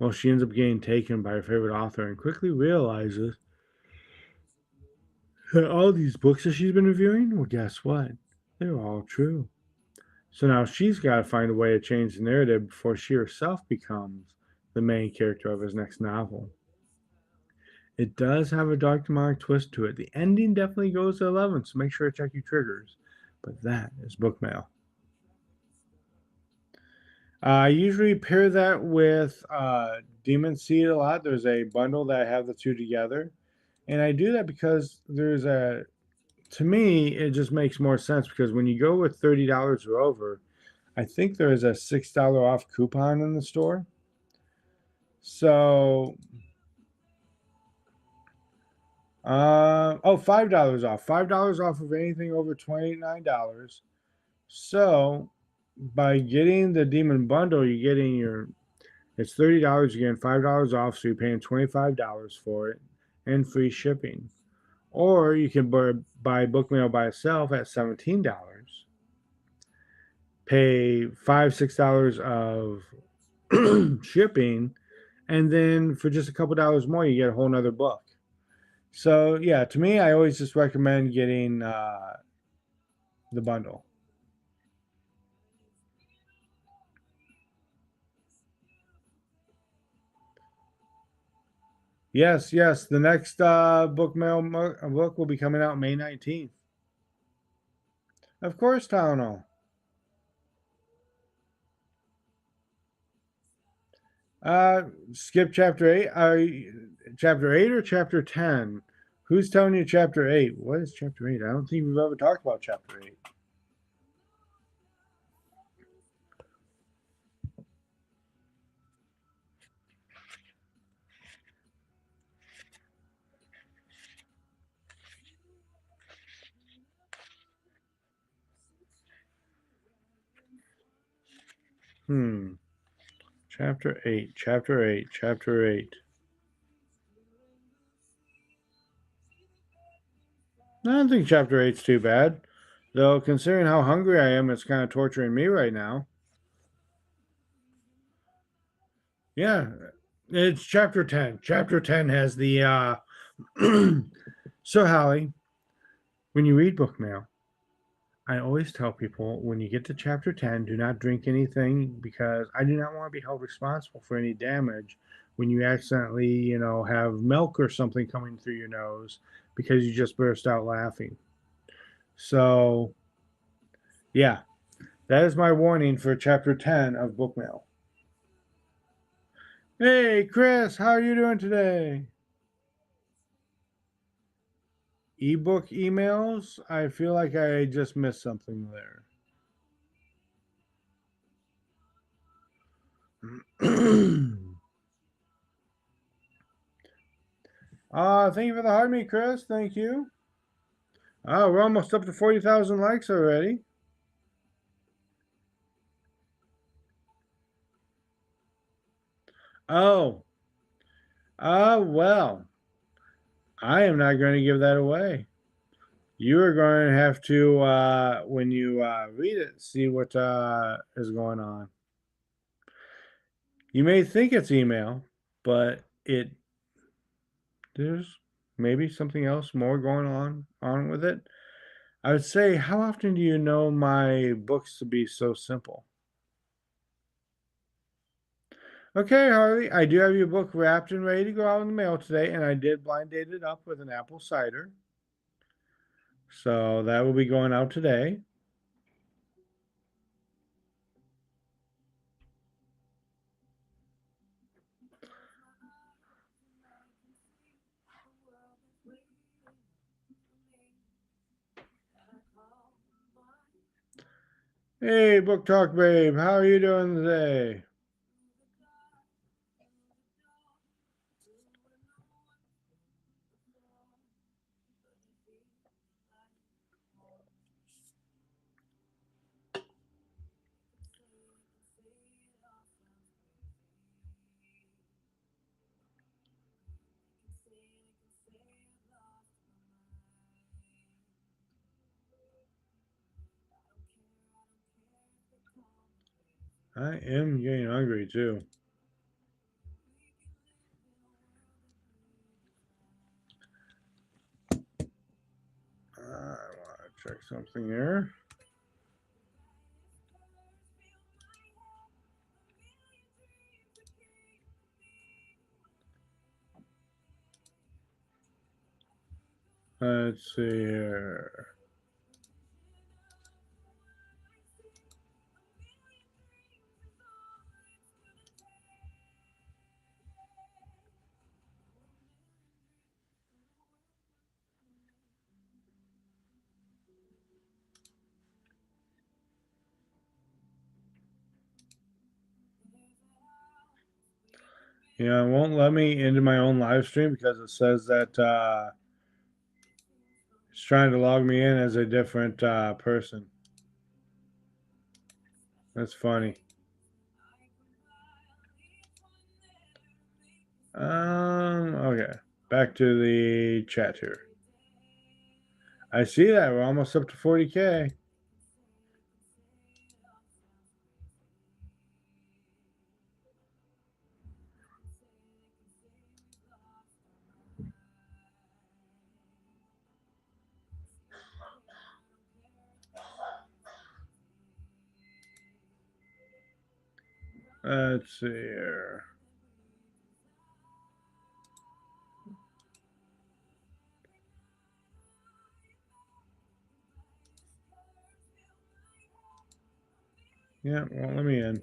Well, she ends up getting taken by her favorite author and quickly realizes that all these books that she's been reviewing, well, guess what? They're all true. So now she's got to find a way to change the narrative before she herself becomes the main character of his next novel. It does have a dark demonic twist to it. The ending definitely goes to 11, so make sure to check your triggers. But that is book mail. I usually pair that with Demon Seed a lot. There's a bundle that I have the two together. And I do that because to me, it just makes more sense because when you go with $30 or over, I think there is a $6 off coupon in the store. So, $5 off. $5 off of anything over $29. So, by getting the Demon Bundle, you're getting it's $30 again, $5 off, so you're paying $25 for it and free shipping. Or you can buy book mail by itself at $17, pay $5, $6 of shipping, and then for just a couple dollars more, you get a whole nother book. So yeah, to me, I always just recommend getting the bundle. Yes, yes. The next book will be coming out May 19th. Of course, Tylenol. Skip chapter 8. Chapter 8 or chapter 10? Who's telling you chapter 8? What is chapter 8? I don't think we've ever talked about chapter 8. Hmm. Chapter 8, chapter 8, chapter 8. I don't think chapter 8's too bad. Though, considering how hungry I am, it's kind of torturing me right now. Yeah, it's chapter 10. Chapter 10 has the. So, Hallie, when you read book mail, I always tell people when you get to chapter 10, do not drink anything because I do not want to be held responsible for any damage when you accidentally, have milk or something coming through your nose because you just burst out laughing. So, yeah, that is my warning for chapter 10 of book mail. Hey, Chris, how are you doing today? Ebook emails? I feel like I just missed something there. Thank you for the heart me, Chris. Thank you. Oh, we're almost up to 40,000 likes already. Oh, well, I am not going to give that away. You are going to have to, when you read it, see what is going on. You may think it's email, but there's maybe something else more going on with it. I would say, how often do you know my books to be so simple? Okay, Harley, I do have your book wrapped and ready to go out in the mail today, and I did blind date it up with an apple cider. So that will be going out today. Hey, Book Talk Babe, how are you doing today? I am getting hungry too. I want to check something here. Let's see here. Yeah, it won't let me into my own live stream because it says that it's trying to log me in as a different person. That's funny. Okay. Back to the chat here. I see that we're almost up to 40K. Let's see here. Yeah, won't let me in.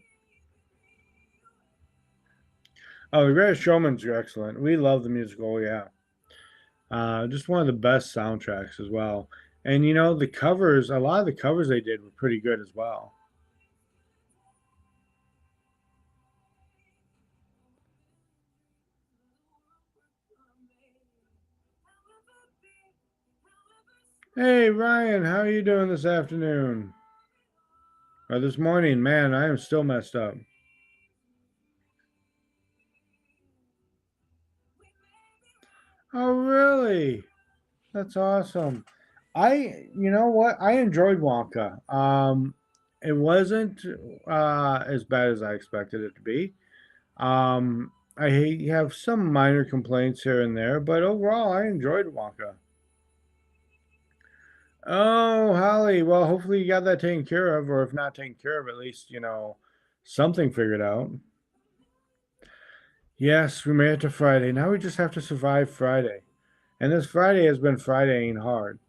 Oh, The Greatest Showman's excellent. We love the musical, yeah. Just one of the best soundtracks as well. And you know, the covers, a lot of the covers they did were pretty good as well. Hey Ryan, how are you doing this afternoon? Or this morning? Man, I am still messed up. Oh, really? That's awesome. You know what? I enjoyed Wonka. It wasn't as bad as I expected it to be. I have some minor complaints here and there, but overall, I enjoyed Wonka. Oh, Holly. Well, hopefully you got that taken care of, or if not taken care of, at least, something figured out. Yes, we made it to Friday. Now we just have to survive Friday. And this Friday has been Fridaying hard.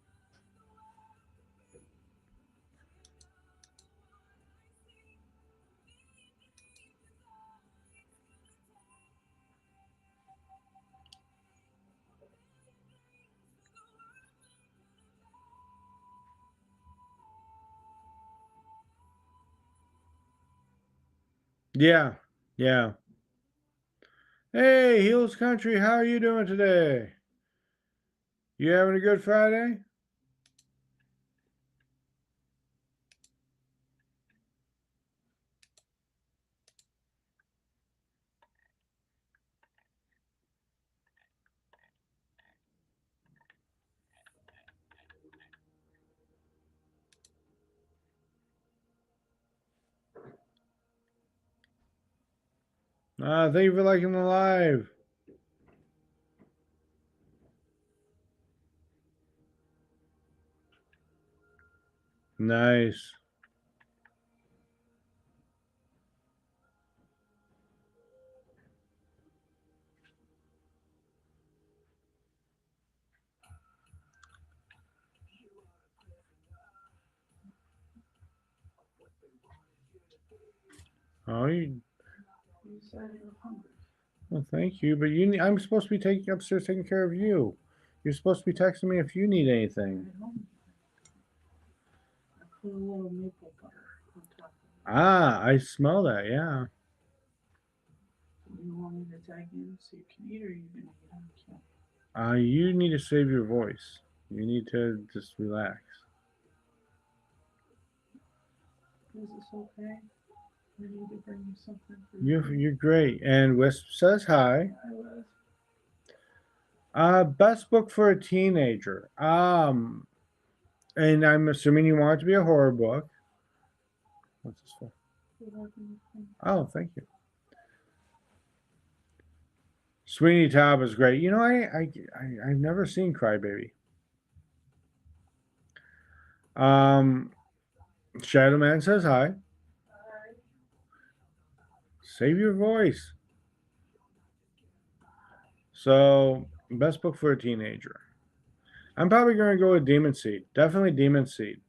Yeah, yeah. Hey, Heels Country, how are you doing today? You having a good Friday? Thank you for liking the live. Nice. Oh, well, thank you. But I'm supposed to be taking upstairs taking care of you. You're supposed to be texting me if you need anything. Ah, I smell that. Yeah. You need to save your voice. You need to just relax. You're great. And Wisp says hi. Best book for a teenager. And I'm assuming you want it to be a horror book. What's this for? Oh, thank you. Sweeney Todd is great. You know, I've never seen Crybaby. Shadow Man says hi. Save your voice. So, best book for a teenager. I'm probably going to go with Demon Seed. Definitely Demon Seed.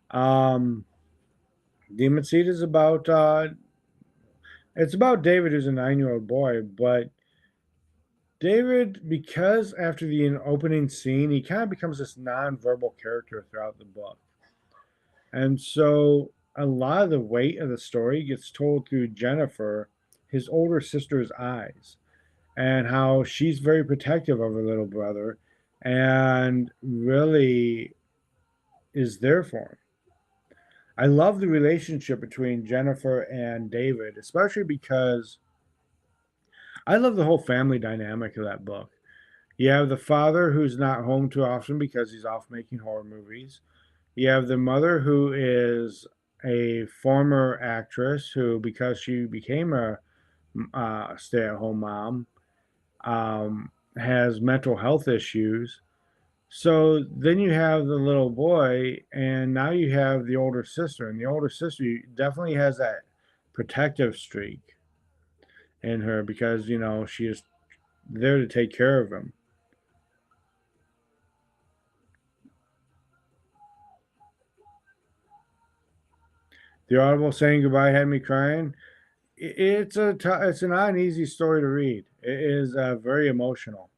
Um, Demon Seed is about it's about David, who's a 9-year-old boy, but David, because after the opening scene, he kind of becomes this non-verbal character throughout the book, and so a lot of the weight of the story gets told through Jennifer, his older sister's eyes, and how she's very protective of her little brother, and really is there for him. I love the relationship between Jennifer and David, especially because I love the whole family dynamic of that book. You have the father who's not home too often because he's off making horror movies. You have the mother who is a former actress who, because she became a stay at home mom, has mental health issues. So then you have the little boy, and now you have the older sister, and the older sister definitely has that protective streak in her because she is there to take care of him. The audible saying goodbye had me crying. It's a not an easy story to read. It is very emotional.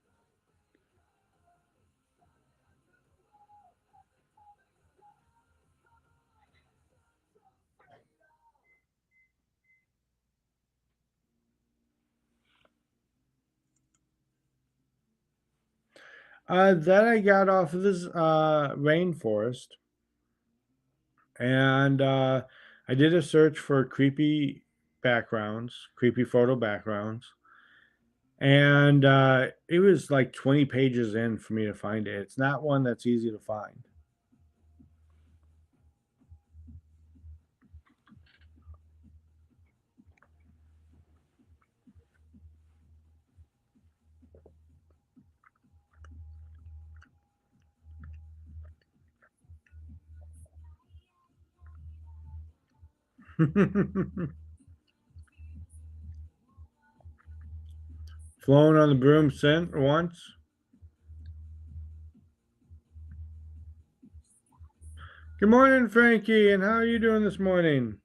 Then I got off of this rainforest, and I did a search for creepy backgrounds, creepy photo backgrounds, and it was like 20 pages in for me to find it. It's not one that's easy to find. Flown on the broom since once. Good morning, Frankie, and how are you doing this morning?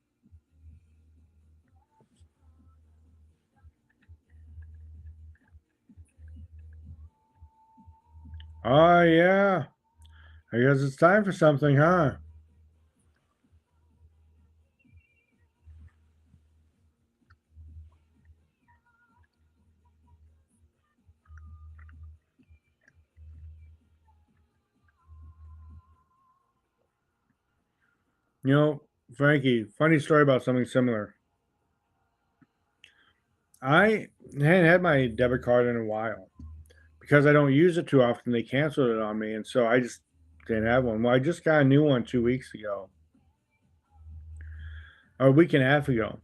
Oh yeah, I guess it's time for something, huh? You know, Frankie, funny story about something similar. I hadn't had my debit card in a while because I don't use it too often. They canceled it on me, and so I just didn't have one. Well, I just got a new one 2 weeks ago, or a week and a half ago,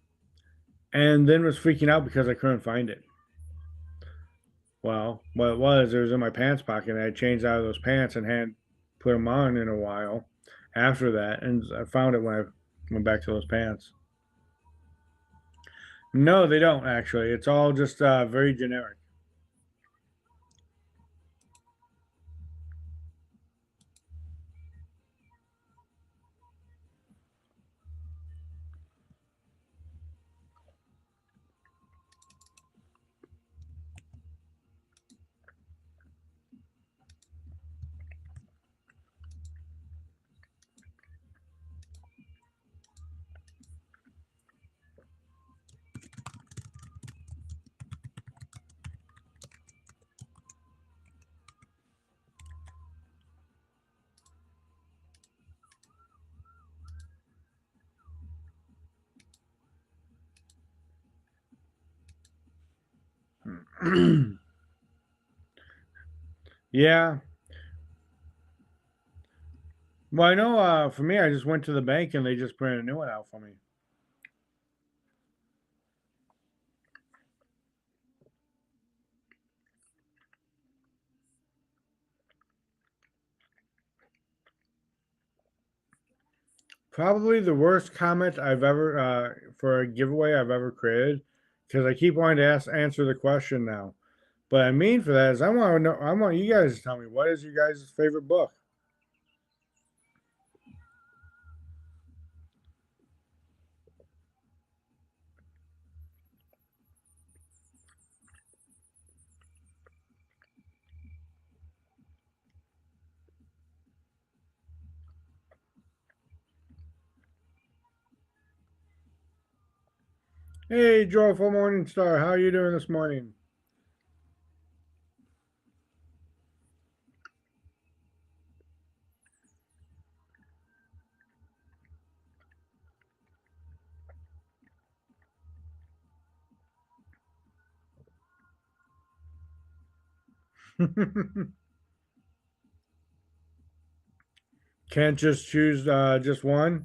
and then was freaking out because I couldn't find it. Well, what it was in my pants pocket, and I changed out of those pants and hadn't put them on in a while after that, and I found it when I went back to those pants. No, they don't actually. It's all just very generic. Yeah. Well, I know for me, I just went to the bank and they just printed a new one out for me. Probably the worst comment I've ever for a giveaway I've ever created, because I keep wanting to answer the question now. But I mean for that is I want to know. I want you guys to tell me what is your guys' favorite book. Hey, Joyful Morning Star, how are you doing this morning? Can't just choose just one.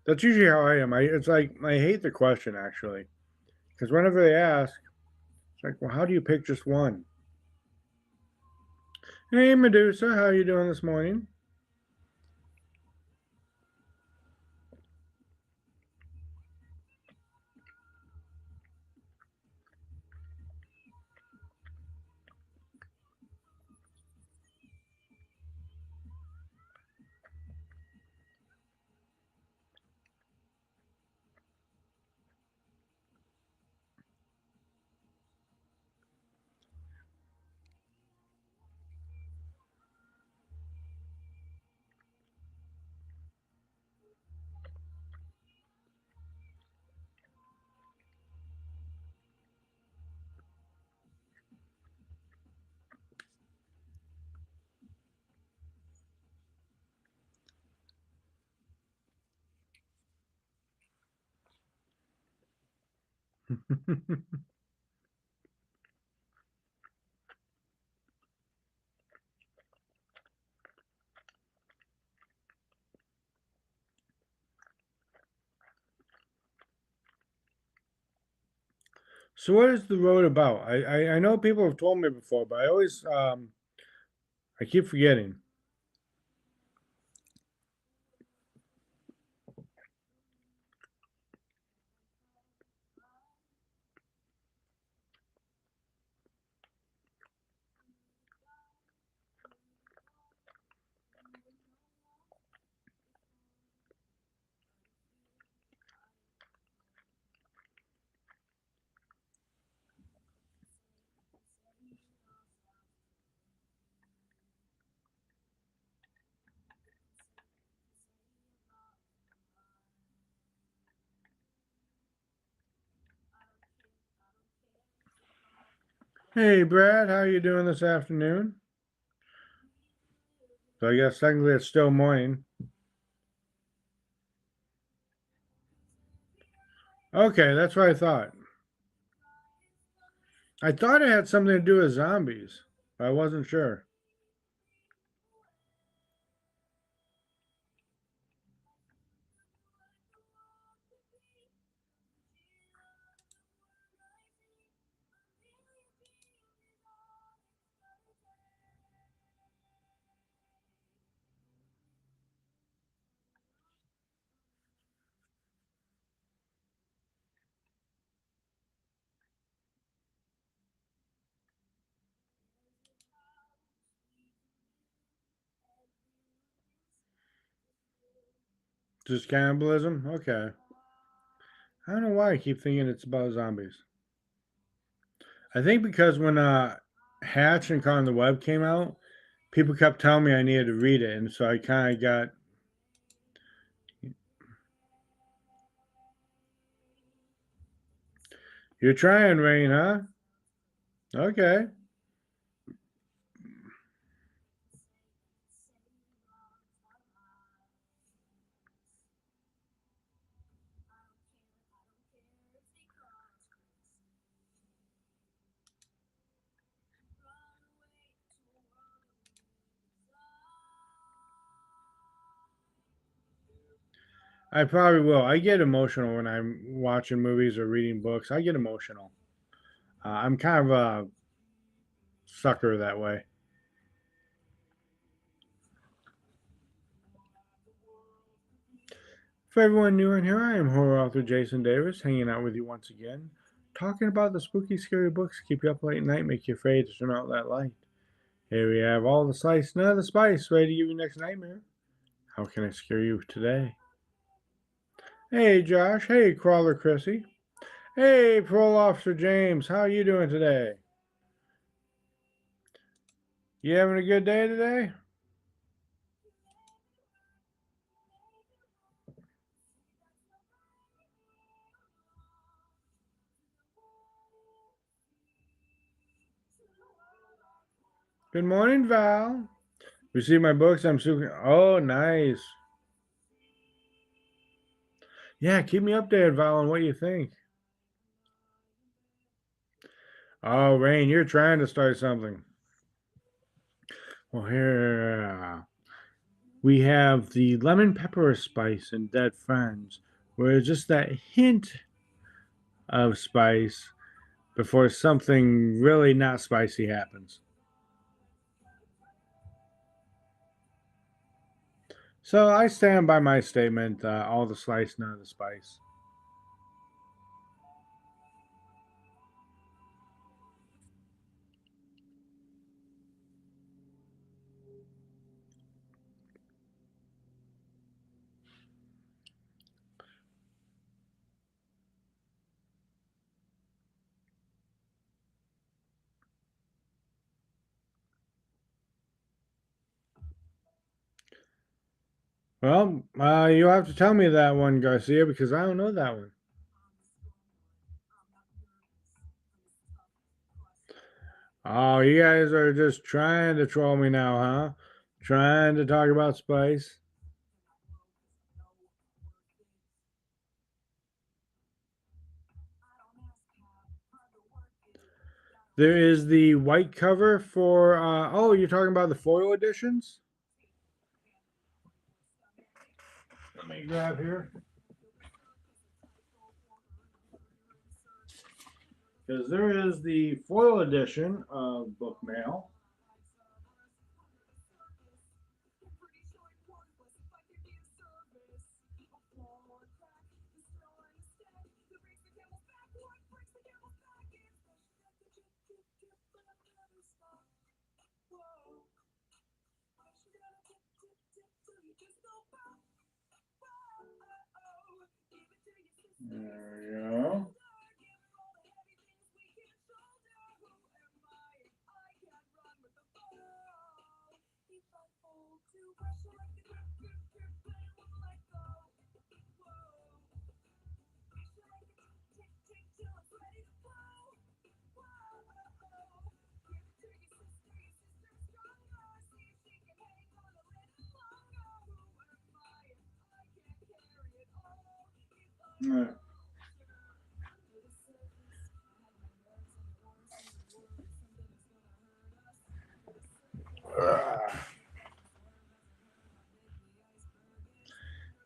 That's usually how I am. It's like I hate the question actually, because whenever they ask, it's like, well, how do you pick just one? Hey, Medusa, how are you doing this morning? So what is the road about? I know people have told me before, but I always I keep forgetting. Hey, Brad, how are you doing this afternoon? So I guess technically it's still morning. Okay, that's what I thought. I thought it had something to do with zombies. I wasn't sure. Just cannibalism? Okay. I don't know why I keep thinking it's about zombies. I think because when Hatch and Caught on the Web came out, people kept telling me I needed to read it, and so I kind of got. You're trying, Rain, huh? Okay. I probably will. I get emotional when I'm watching movies or reading books. I get emotional. I'm kind of a sucker that way. For everyone new in here, I am horror author Jason Davis, hanging out with you once again, talking about the spooky, scary books keep you up late at night, make you afraid to turn out that light. Here we have all the slice, none of the spice, ready to give you next nightmare. How can I scare you today? Hey Josh, hey Crawler Chrissy, hey Parole Officer James, how are you doing today? You having a good day today? Good morning, Val. You see my books? I'm super. Oh, nice. Yeah, keep me updated, Val, on what you think. Oh, Rain, you're trying to start something. Well, here we have the lemon pepper spice in Dead Friends, where it's just that hint of spice before something really not spicy happens. So I stand by my statement, all the slice, none of the spice. Well, you'll have to tell me that one, Garcia, because I don't know that one. Oh, you guys are just trying to troll me now, huh? Trying to talk about spice. There is the white cover for. Oh, you're talking about the foil editions? Let me grab here. Because there is the foil edition of Book Mail. There we go.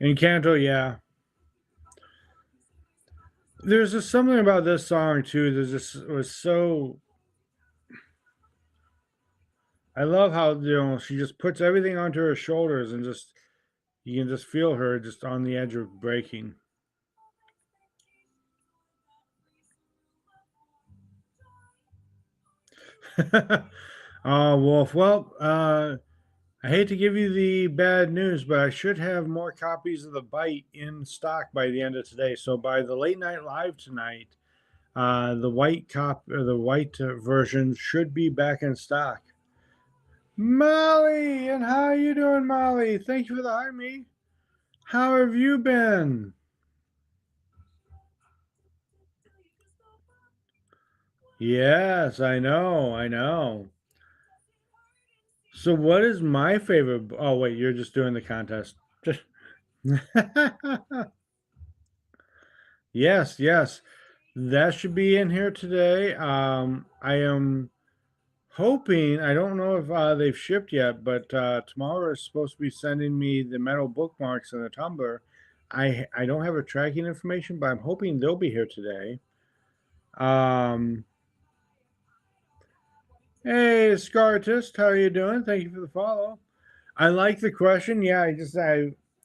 Encanto, yeah. There's just something about this song too. There's just was so. I love how she just puts everything onto her shoulders and just you can just feel her just on the edge of breaking. Oh, Wolf. Well, I hate to give you the bad news, but I should have more copies of The Bite in stock by the end of today. So by the late night live tonight, the white version should be back in stock. Molly, and how are you doing, Molly? Thank you for the hi, me. How have you been? Yes, I know, I know. So, what is my favorite? Oh, wait, you're just doing the contest. Yes, yes. That should be in here today. I am hoping, I don't know if they've shipped yet, but tomorrow is supposed to be sending me the metal bookmarks and the tumbler. I don't have a tracking information, but I'm hoping they'll be here today. Um, hey, Scartist, how are you doing? Thank you for the follow. I like the question. Yeah,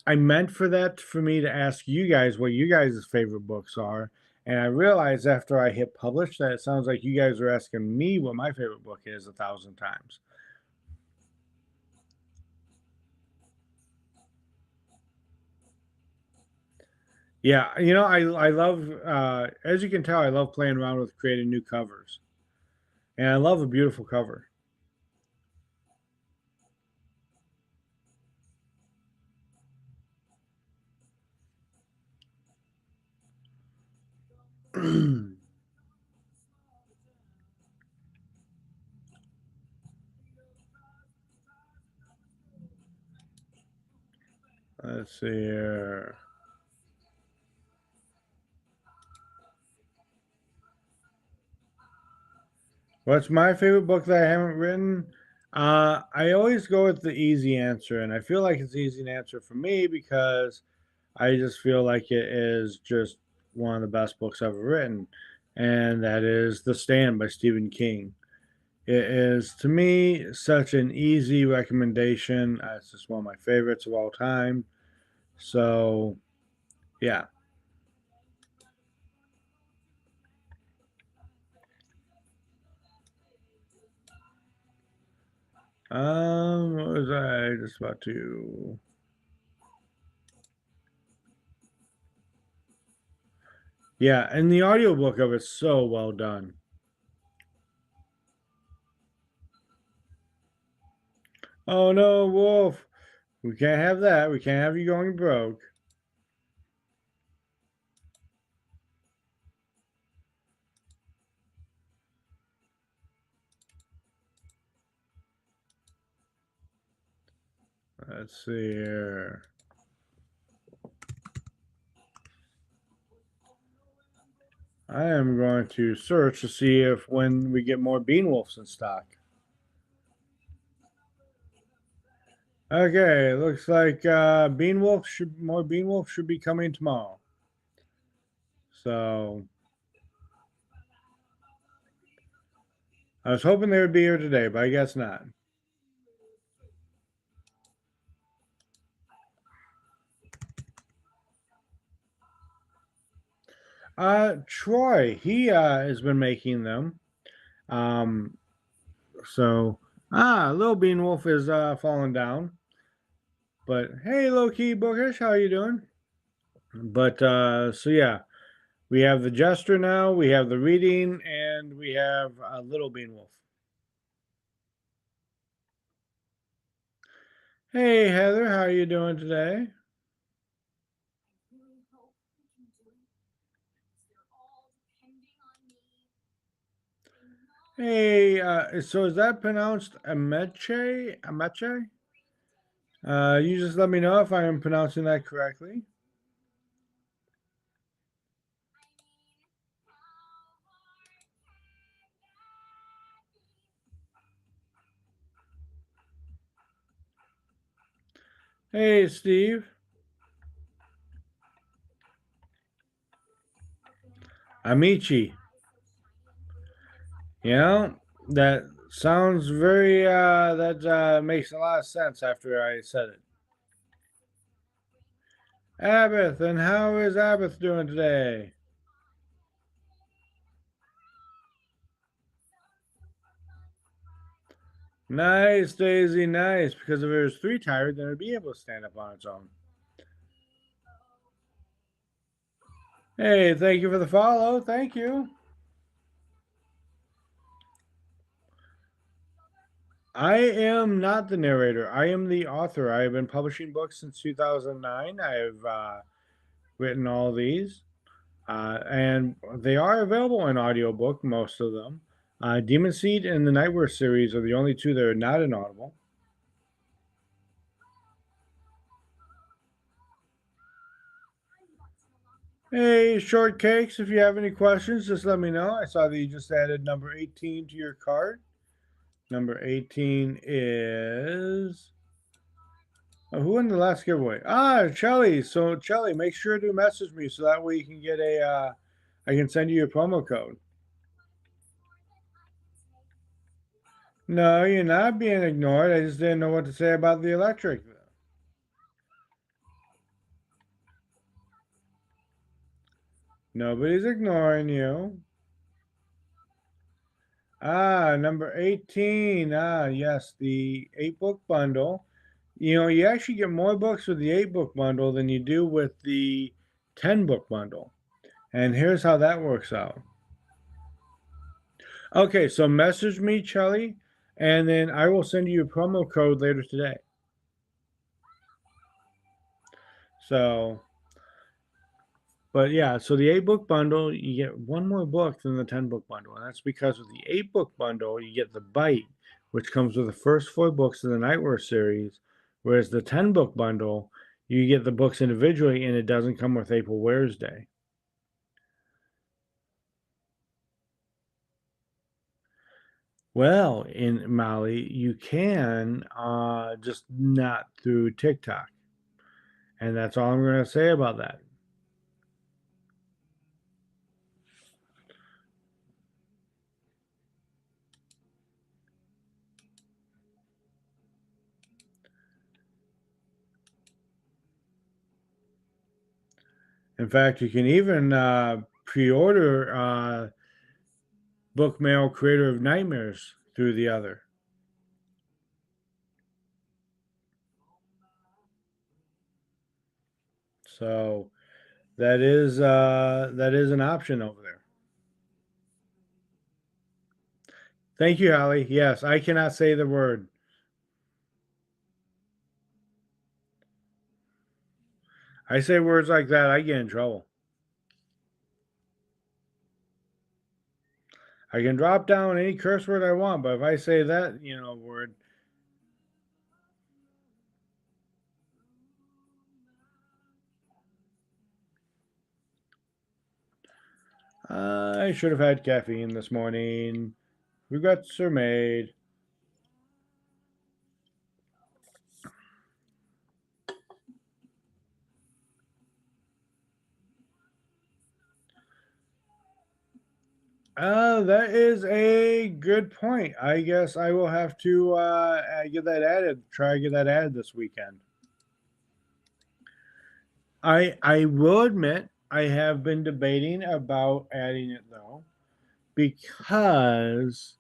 I meant for that for me to ask you guys what you guys' favorite books are, and I realized after I hit publish that it sounds like you guys are asking me what my favorite book is 1,000 times. Yeah, you know, I love as you can tell, I love playing around with creating new covers. And I love a beautiful cover. Let's see here. What's my favorite book that I haven't written? I always go with the easy answer, and I feel like it's the easy answer for me because I just feel like it is just one of the best books ever written, and that is The Stand by Stephen King. It is, to me, such an easy recommendation. It's just one of my favorites of all time. So, yeah. What was I just about to? Yeah, and the audiobook of it's so well done. Oh no, Wolf. We can't have that. We can't have you going broke. Let's see here. I am going to search to see if when we get more Bean Wolves in stock. Okay, looks like more Bean Wolf should be coming tomorrow. So I was hoping they would be here today, but I guess not. Troy, he has been making them. Um, so Little Bean Wolf is falling down. But hey, low key bookish, how you doing? But so yeah, we have the Jester now, we have the reading, and we have Little Bean Wolf. Hey Heather, how are you doing today? Hey, so is that pronounced Ameche? Ameche? You just let me know if I am pronouncing that correctly. Hey Steve, Amici. You know, that sounds very that makes a lot of sense after I said it. Abbott, and how is Abbott doing today? Nice, Daisy, nice. Because if it was three tired, then it'd be able to stand up on its own. Hey, thank you for the follow. Thank you. I am not the narrator. I am the author. I have been publishing books since 2009. I have written all these, and they are available in audiobook, most of them. Demon Seed and the Nightmare series are the only two that are not in Audible. Hey, Shortcakes, if you have any questions, just let me know. I saw that you just added number 18 to your card. Number 18 is. Oh, who won the last giveaway? Chelly. So, Chelly, make sure to message me so that way you can get a. I can send you a promo code. No, you're not being ignored. I just didn't know what to say about the electric. Nobody's ignoring you. Ah, number 18. Ah, yes, the 8-book bundle. You know, you actually get more books with the 8-book bundle than you do with the 10-book bundle. And here's how that works out. Okay, so message me, Chelly, and then I will send you a promo code later today. So, but yeah, so the 8-book bundle, you get one more book than the 10-book bundle. And that's because with the 8-book bundle, you get the Bite, which comes with the first 4 books of the Nightware series, whereas the 10-book bundle, you get the books individually and it doesn't come with April Wares Day. Well, in Mali, you can, just not through TikTok. And that's all I'm going to say about that. In fact, you can even pre-order Book Mail Creator of Nightmares through the other. So that is an option over there. Thank you, Holly. Yes, I cannot say the word. I say words like that, I get in trouble. I can drop down any curse word I want, but if I say that, word, I should have had caffeine this morning. Regrets are made. That is a good point. I guess I will have to get that added. Try to get that added this weekend. I will admit I have been debating about adding it though, because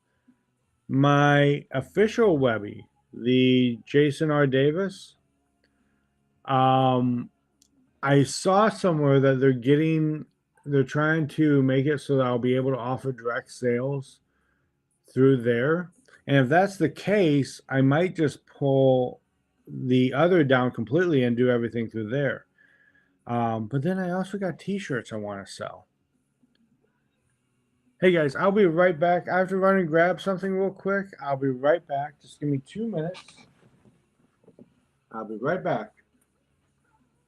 my official Webby, the Jason R. Davis, I saw somewhere that they're trying to make it so that I'll be able to offer direct sales through there. And if that's the case, I might just pull the other down completely and do everything through there. But then I also got t-shirts I want to sell. Hey guys, I'll be right back. I have to run and grab something real quick. I'll be right back. Just give me 2 minutes. I'll be right back.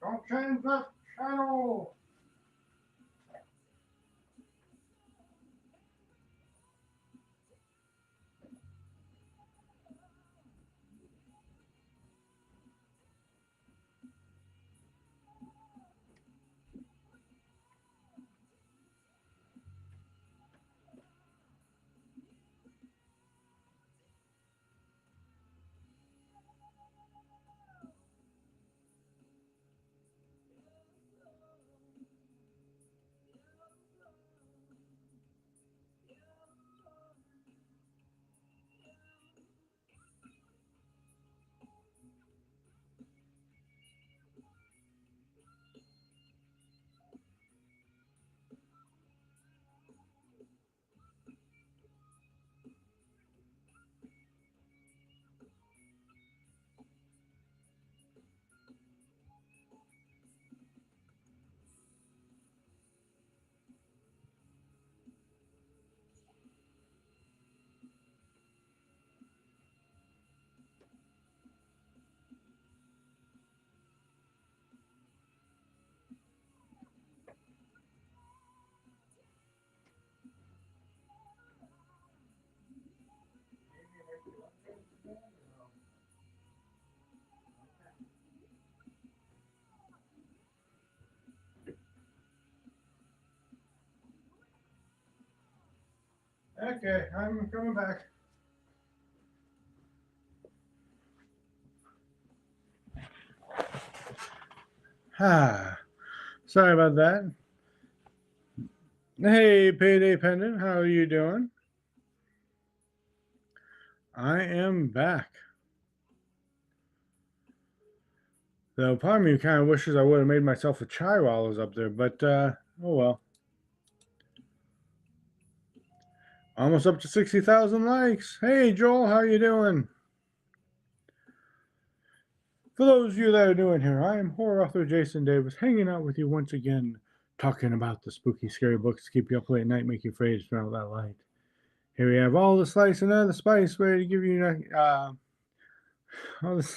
Don't change that channel. Okay, I'm coming back. Ah, sorry about that. Hey, Payday Pendant, how are you doing? I am back. Though part of me kind of wishes I would have made myself a chai while I was up there, but oh well. Almost up to 60,000 likes. Hey, Joel, how you doing? For those of you that are new in here, I am horror author Jason Davis, hanging out with you once again, talking about the spooky, scary books to keep you up late at night, make you afraid to turn out that light. Here we have all the slice and other spice ready to give you all this,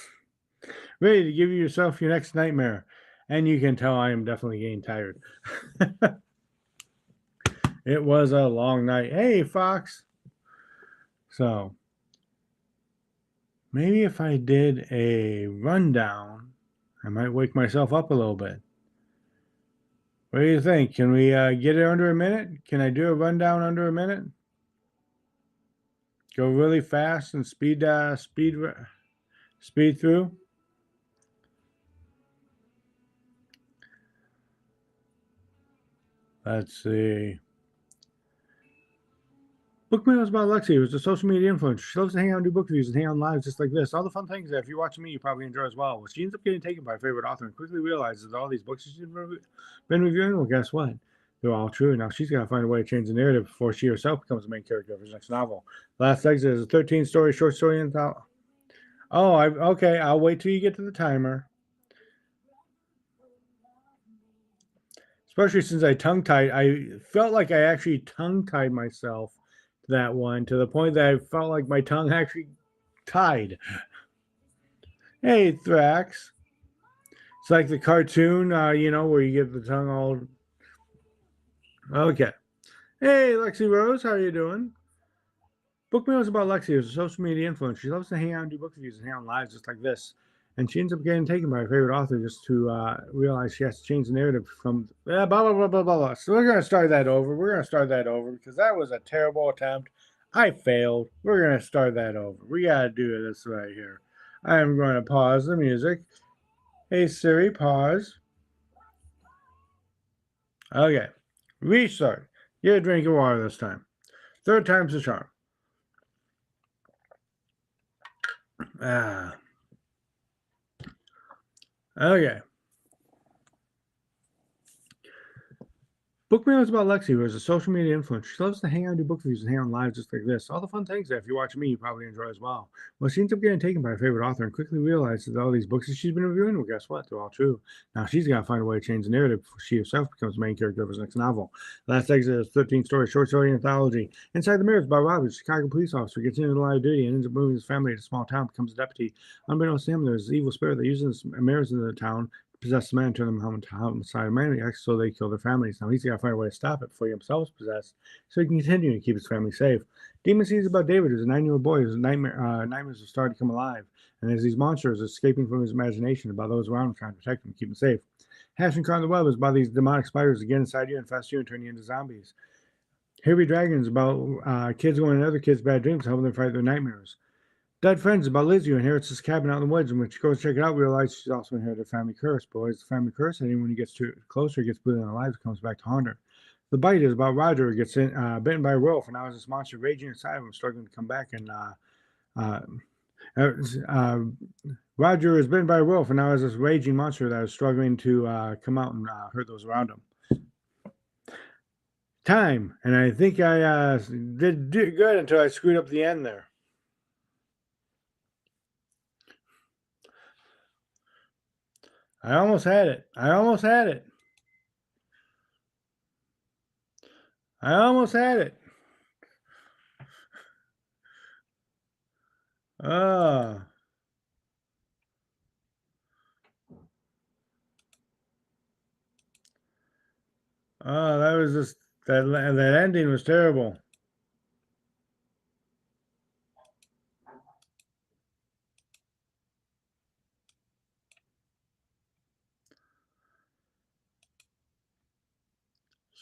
ready to give yourself your next nightmare. And you can tell I am definitely getting tired. It was a long night. Hey, Fox. So maybe if I did a rundown, I might wake myself up a little bit. What do you think? Can we get it under a minute? Can I do a rundown under a minute? Go really fast and speed through. Let's see. Book Mail is about Lexi, who's a social media influencer. She loves to hang out and do book reviews and hang out lives just like this. All the fun things that if you're watching me, you probably enjoy as well. Well, she ends up getting taken by a favorite author and quickly realizes that all these books she's been reviewing, well, guess what? They're all true. Now she's got to find a way to change the narrative before she herself becomes the main character of her next novel. Last exit is a 13-story short story anthology. Oh, okay. I'll wait till you get to the timer. Especially since I tongue-tied. I felt like I actually tongue-tied myself to that one to the point that I felt like my tongue actually tied. Hey, Thrax. It's like the cartoon, where you get the tongue all. Okay. Hey, Lexi Rose, how are you doing? Book Mail is about Lexi, who's a social media influencer. She loves to hang out and do book reviews and hang out lives just like this. And she ends up getting taken by her favorite author just to realize she has to change the narrative from blah, blah, blah, blah, blah. So we're going to start that over. We're going to start that over because that was a terrible attempt. I failed. We're going to start that over. We got to do this right here. I am going to pause the music. Hey, Siri, pause. Okay. Restart. Get a drink of water this time. Third time's the charm. Ah. Okay. Book Mail is about Lexi, who is a social media influencer. She loves to hang out and do book reviews and hang on live just like this. All the fun things that if you're watching me, you probably enjoy as well. Well, she ends up getting taken by her favorite author and quickly realizes that all these books that she's been reviewing, well, guess what? They're all true. Now she's got to find a way to change the narrative before she herself becomes the main character of her next novel. Last exit is 13-story short story anthology. Inside the Mirrors by Rob, a Chicago police officer, gets into the line of duty and ends up moving his family to a small town, becomes a deputy. Unbeknownst to him, there's an evil spirit that uses mirrors in the town possess the man, turn them into homicide maniacs, so they kill their families. Now he's got to find a way to stop it before he himself is possessed, so he can continue to keep his family safe. Demon Seed is about David, who's a 9-year-old boy whose nightmares have started to come alive, and as these monsters escaping from his imagination about those around him trying to protect him and keep him safe. Hash and Crown the Web is about these demonic spiders that get inside you, infest you, and turn you into zombies. Heavy Dragons about kids going into other kids' bad dreams, helping them fight their nightmares. Dead Friends about Lizzie, who inherits this cabin out in the woods, and when she goes to check it out, realizes she's also inherited a family curse. But it's the family curse, and anyone who gets too closer gets bitten alive, comes back to haunt her. The Bite is about Roger, who gets bitten by a wolf, and now has this monster raging inside of him, struggling to come back. And uh, uh, Roger is bitten by a wolf, and now has this raging monster that is struggling to come out and hurt those around him. Time, and I think I did good until I screwed up the end there. I almost had it. I almost had it. I almost had it. Oh, that was just that ending was terrible.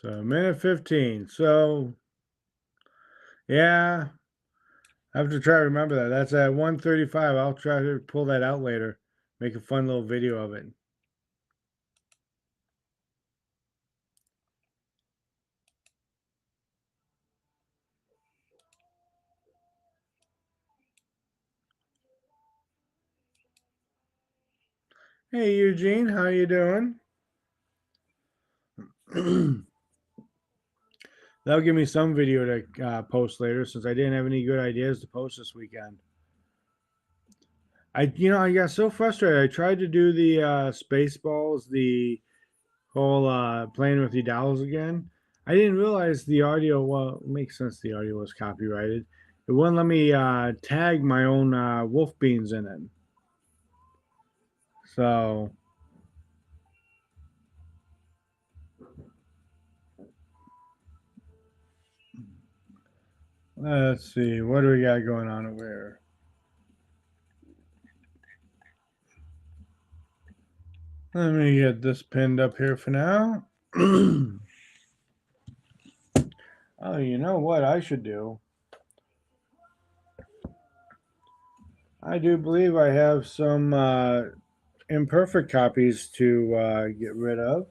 So minute 15. So yeah, I have to try to remember that. That's at 1:35. I'll try to pull that out later. Make a fun little video of it. Hey Eugene, how you doing? That'll give me some video to post later since I didn't have any good ideas to post this weekend. I got so frustrated. I tried to do the Spaceballs, the whole playing with the dolls again. I didn't realize the audio. Well, it makes sense the audio was copyrighted. It wouldn't let me tag my own wolf beans in it. So let's see. What do we got going on over here? Let me get this pinned up here for now. Oh, you know what I should do? I do believe I have some imperfect copies to get rid of.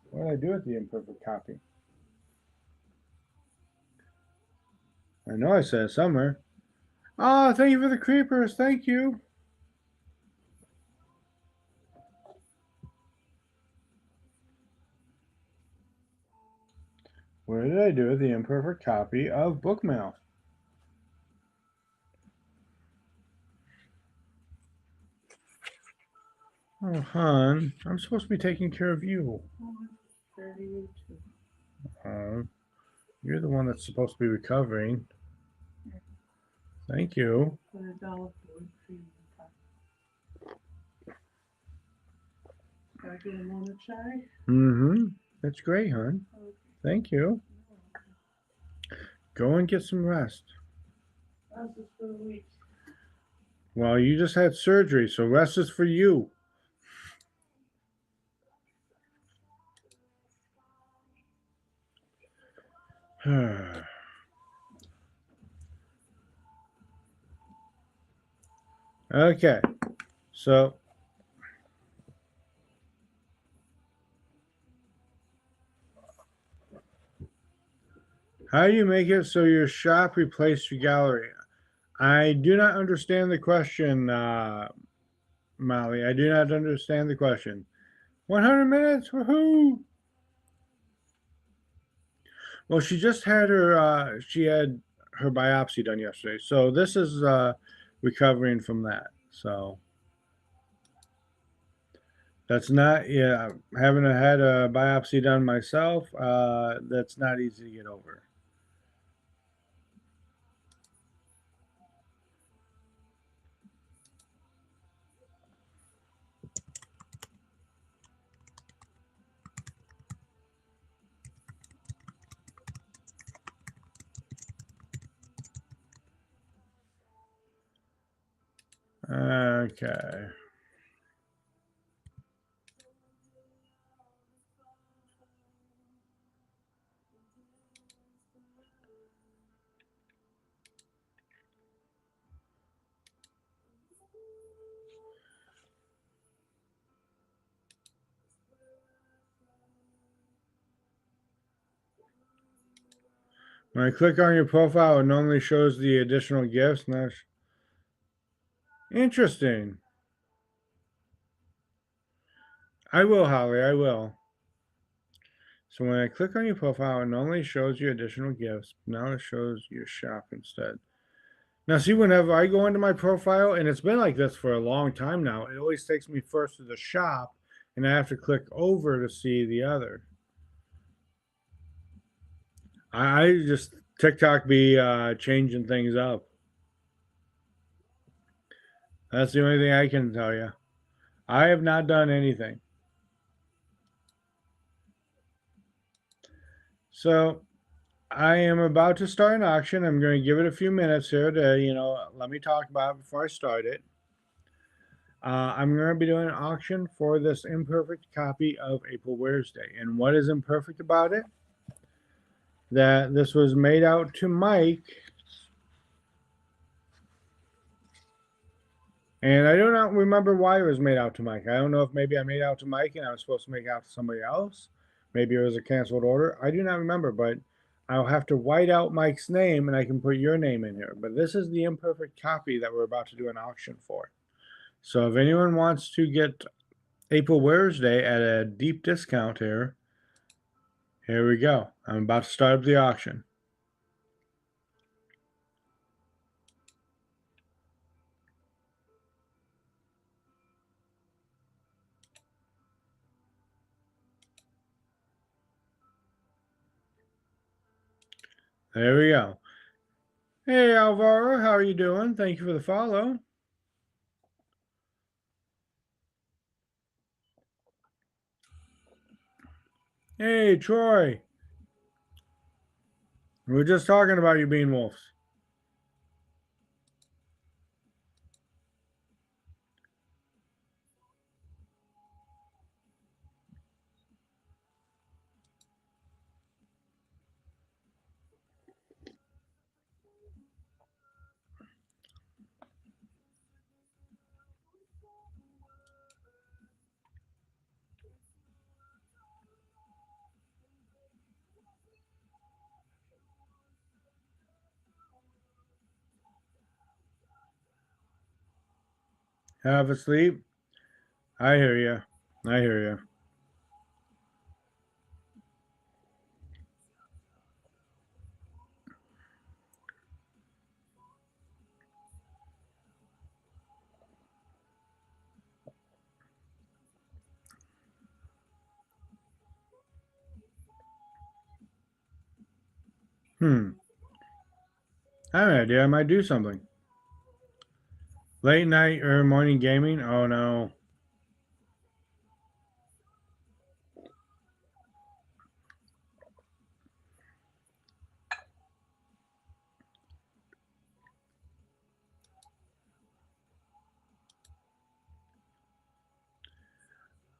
What did I do with the imperfect copy? I know I said it somewhere. Oh, thank you for the creepers. Thank you. Where did I do with the imperfect copy of Bookmail? Oh, hon, I'm supposed to be taking care of you. You're the one that's supposed to be recovering. Thank you. Mm-hmm. That's great, hon. Thank you. Go and get some rest. Well, you just had surgery, so rest is for you. Okay, so how do you make it so your shop replaced your gallery? I do not understand the question, Molly. I do not understand the question. 100 minutes? Woohoo! Well, she just had she had her biopsy done yesterday. So this is recovering from that. So that's not, yeah, having had a biopsy done myself, that's not easy to get over. Okay. When I click on your profile, it normally shows the additional gifts. Now, interesting. I will, Holly. I will. So when I click on your profile, it normally shows you additional gifts. Now it shows your shop instead. Now, see, whenever I go into my profile, and it's been like this for a long time now, it always takes me first to the shop, and I have to click over to see the other. I just TikTok be changing things up. That's the only thing I can tell you. I have not done anything. So I am about to start an auction. I'm going to give it a few minutes here to, let me talk about it before I start it. I'm going to be doing an auction for this imperfect copy of April Wears Day. And what is imperfect about it? That this was made out to Mike. And I do not remember why it was made out to Mike. I don't know if maybe I made out to Mike and I was supposed to make out to somebody else. Maybe it was a canceled order. I do not remember, but I'll have to white out Mike's name and I can put your name in here. But this is the imperfect copy that we're about to do an auction for. So if anyone wants to get April Wears Day at a deep discount here we go. I'm about to start up the auction. There we go. Hey Alvaro, how are you doing? Thank you for the follow. Hey Troy. We were just talking about you being wolves. Half asleep. I hear you. I hear you. I have an idea. I might do something. Late night or morning gaming? Oh no.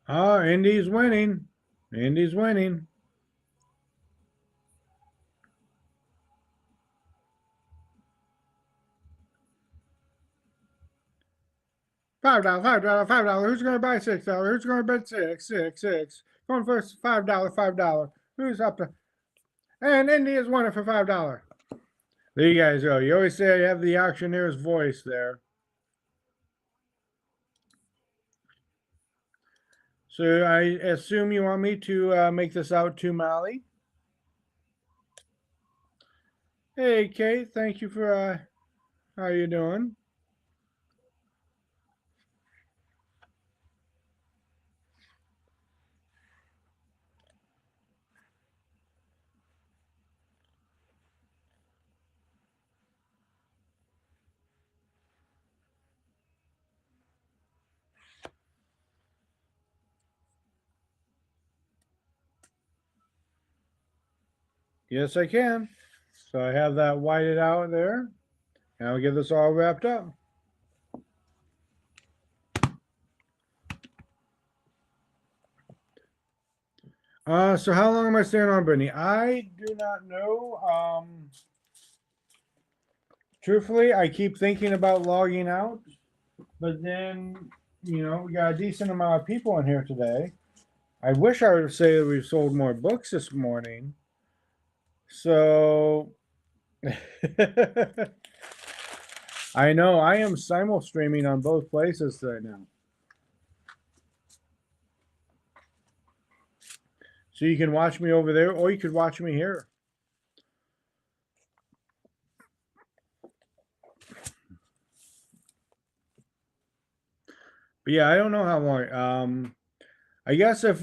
Oh, Indy's winning. Indy's winning. $5, $5, $5. Who's going to buy $6? Who's going to bet six? Going for $5, $5. Who's up to? And Indy is winning for $5. There you guys go. You always say I have the auctioneer's voice there. So I assume you want me to make this out to Molly. Hey, Kate. Thank you for how you doing? Yes, I can. So I have that whited out there. And I'll get this all wrapped up. So how long am I staying on, Brittany? I do not know. Truthfully, I keep thinking about logging out, but then, we got a decent amount of people in here today. I wish I would say that we've sold more books this morning. So I know I am simul streaming on both places right now. So you can watch me over there, or you could watch me here. But yeah, I don't know how long. I guess if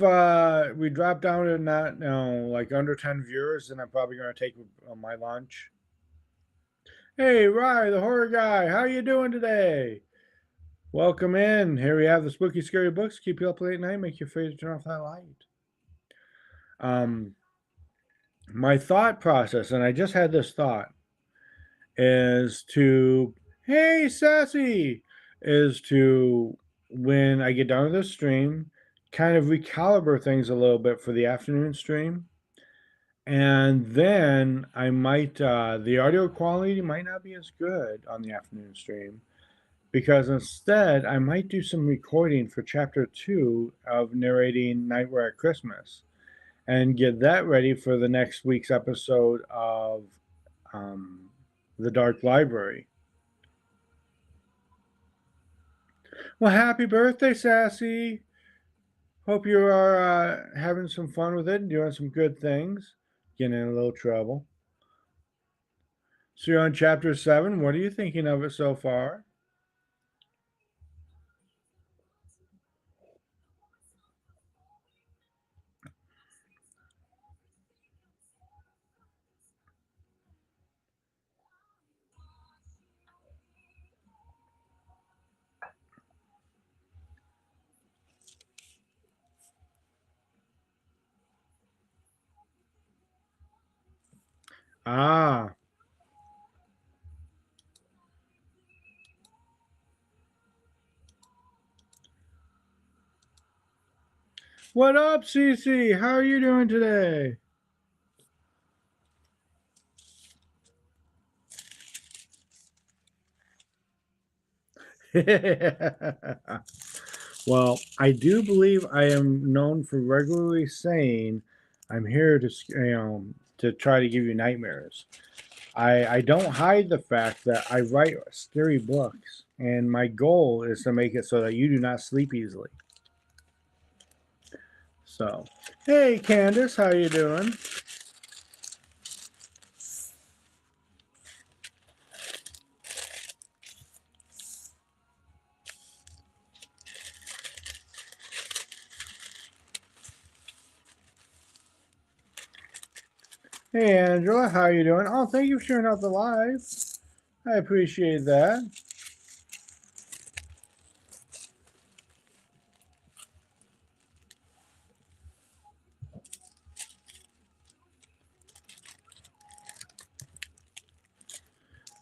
we drop down to not like under 10 viewers, then I'm probably gonna take my lunch. Hey, Rye, the horror guy, how you doing today? Welcome in. Here we have the spooky, scary books. Keep you up late at night. Make you afraid to turn off that light. My thought process, and I just had this thought, is to, hey, Sassy, is to, when I get done with this stream, kind of recalibrate things a little bit for the afternoon stream. And then I might, the audio quality might not be as good on the afternoon stream, because instead I might do some recording for chapter 2 of narrating Nightmare at Christmas and get that ready for the next week's episode of The Dark Library. Well, happy birthday, Sassy. Hope you are having some fun with it and doing some good things. Getting in a little trouble. So you're on chapter 7. What are you thinking of it so far? Ah, what up, Cece? How are you doing today? Well, I do believe I am known for regularly saying I'm here to to try to give you nightmares. I don't hide the fact that I write scary books, and my goal is to make it so that you do not sleep easily. So, hey, Candace, how you doing? Hey, Angela, how you doing? Oh, thank you for sharing out the live. I appreciate that.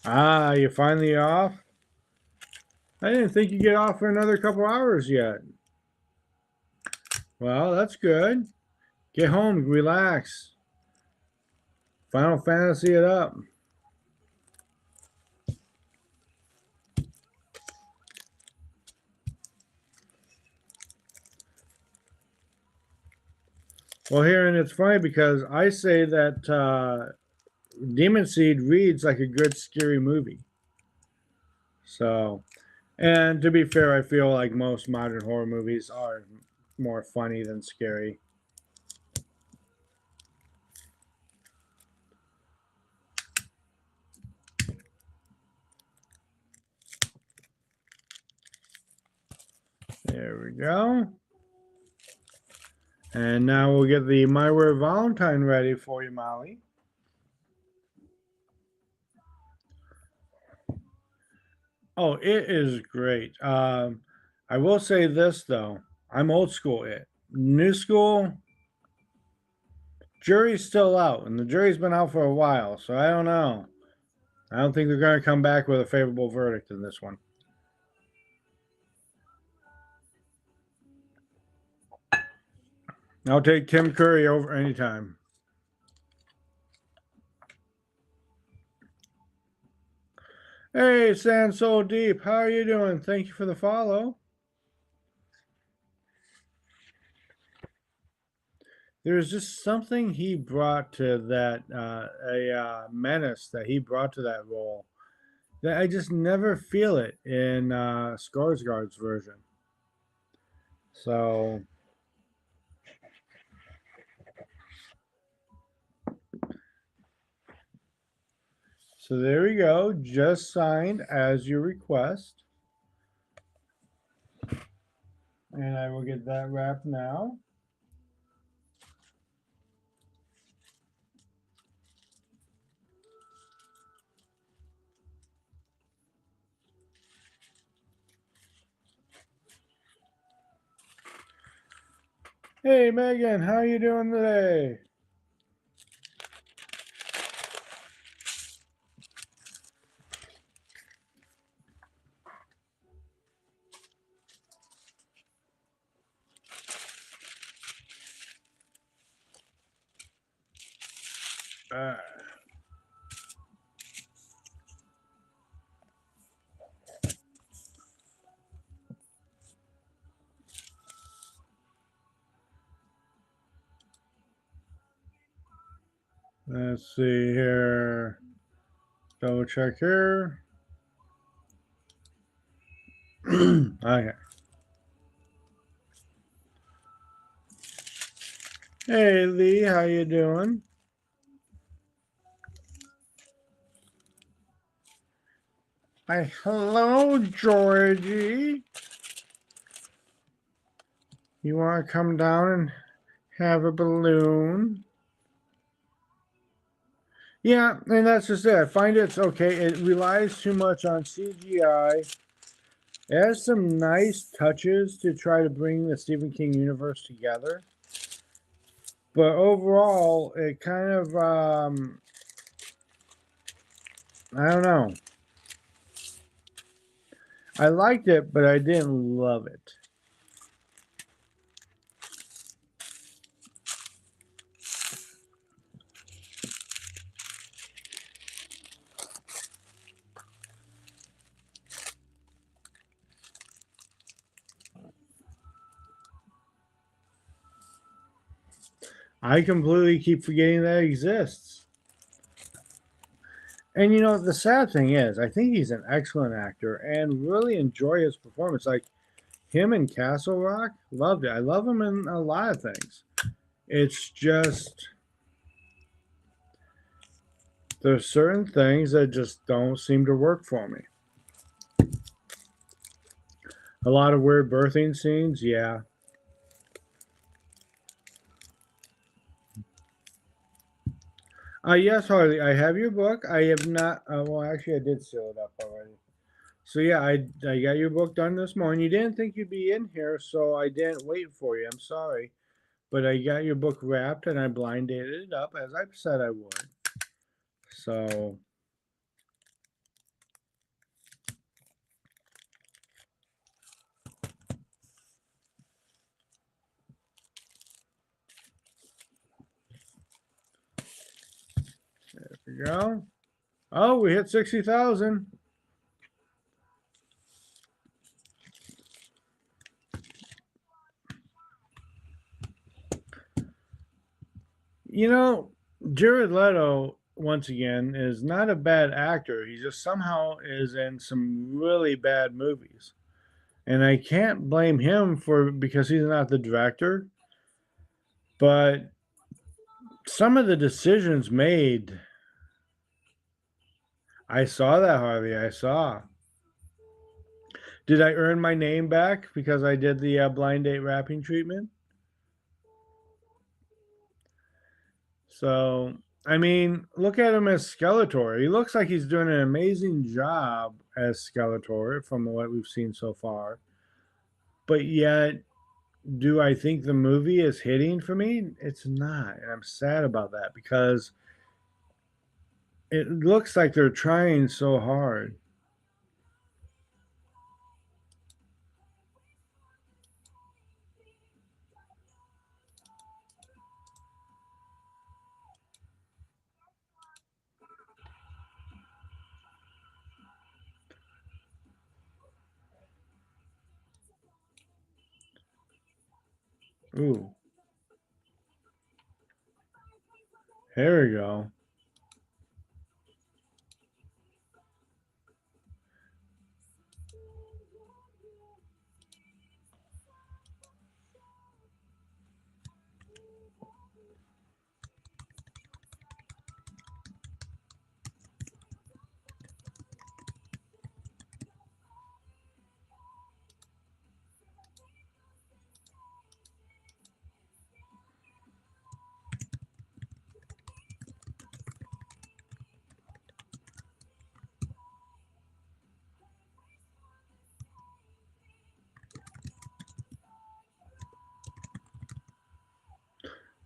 Ah, you finally off? I didn't think you'd get off for another couple hours yet. Well, that's good. Get home, relax. Final Fantasy it up. Well, here, and it's funny because I say that Demon Seed reads like a good scary movie. So, and to be fair, I feel like most modern horror movies are more funny than scary. There we go. And now we'll get the My Wear Valentine ready for you, Molly. Oh, it is great. I will say this though, I'm old school. It new school jury's still out, and the jury's been out for a while, so I don't know. I don't think they're going to come back with a favorable verdict in this one. I'll take Tim Curry over anytime. Hey, Sand Soul Deep, how are you doing? Thank you for the follow. There's just something he brought to that, menace that he brought to that role that I just never feel it in Skarsgård's version. So, so there we go. Just signed as your request, and I will get that wrapped now. Hey, Megan, how you doing today? Uh, let's see here. Double check here. Okay. Hey Lee, how you doing? Hi, hello Georgie. You want to come down and have a balloon? Yeah, and that's just it. I find it's okay. It relies too much on CGI. It has some nice touches to try to bring the Stephen King universe together. But overall, it kind of, I don't know. I liked it, but I didn't love it. I completely keep forgetting that exists. And you know, the sad thing is, I think he's an excellent actor and really enjoy his performance. Like him in Castle Rock, loved it. I love him in a lot of things. It's just there's certain things that just don't seem to work for me. A lot of weird birthing scenes, yeah. Yes, Harley, I have your book. I have not. Well, actually, I did seal it up already. So yeah, I got your book done this morning. You didn't think you'd be in here, so I didn't wait for you. I'm sorry, but I got your book wrapped and I blind dated it up as I said I would. So there we go. Oh, we hit 60,000. You know, Jared Leto once again is not a bad actor. He just somehow is in some really bad movies. And I can't blame him for because he's not the director, but some of the decisions made, I saw that, Harvey. I saw. Did I earn my name back because I did the blind date wrapping treatment? So, I mean, look at him as Skeletor. He looks like he's doing an amazing job as Skeletor from what we've seen so far. But yet, do I think the movie is hitting for me? It's not. And I'm sad about that because it looks like they're trying so hard. Ooh, here we go.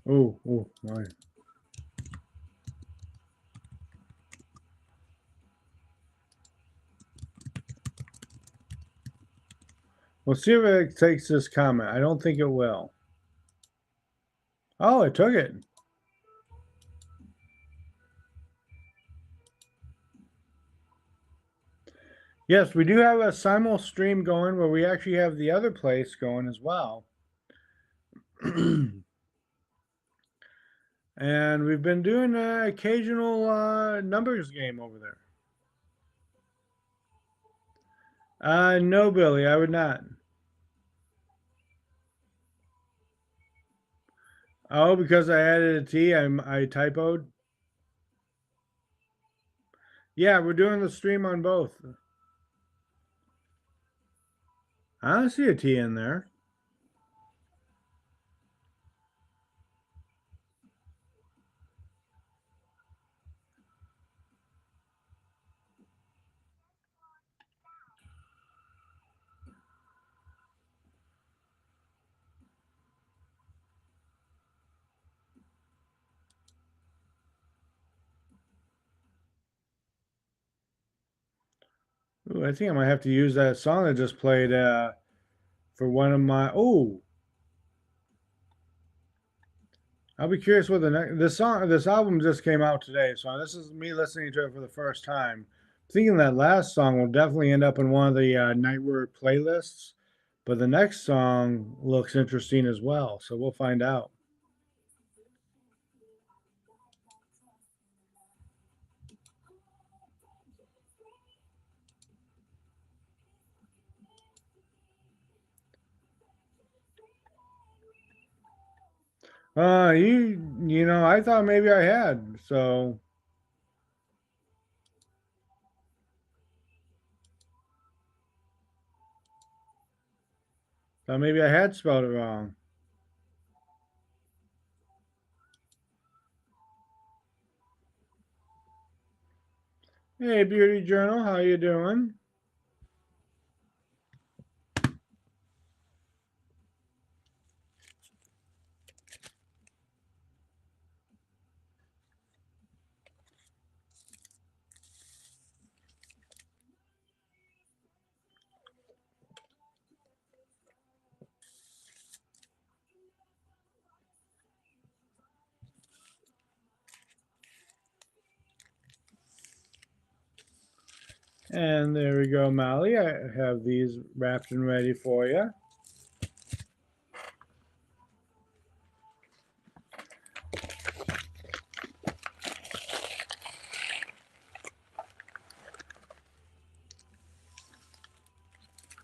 Ooh, ooh, my. We'll see if it takes this comment. I don't think it will. Oh, it took it. Yes, we do have a simul stream going where we actually have the other place going as well. And we've been doing an occasional numbers game over there. No, Billy, I would not. Oh, because I added a T, I typoed. Yeah, we're doing the stream on both. I don't see a T in there. Ooh, I think I might have to use that song I just played for one of my. Oh, I'll be curious what the next. This album just came out today, so this is me listening to it for the first time. Thinking that last song will definitely end up in one of the Nightword playlists, but the next song looks interesting as well, so we'll find out. You know, I thought maybe I had, so thought maybe I had spelled it wrong. Hey, Beauty Journal, how you doing? And there we go, Molly. I have these wrapped and ready for you.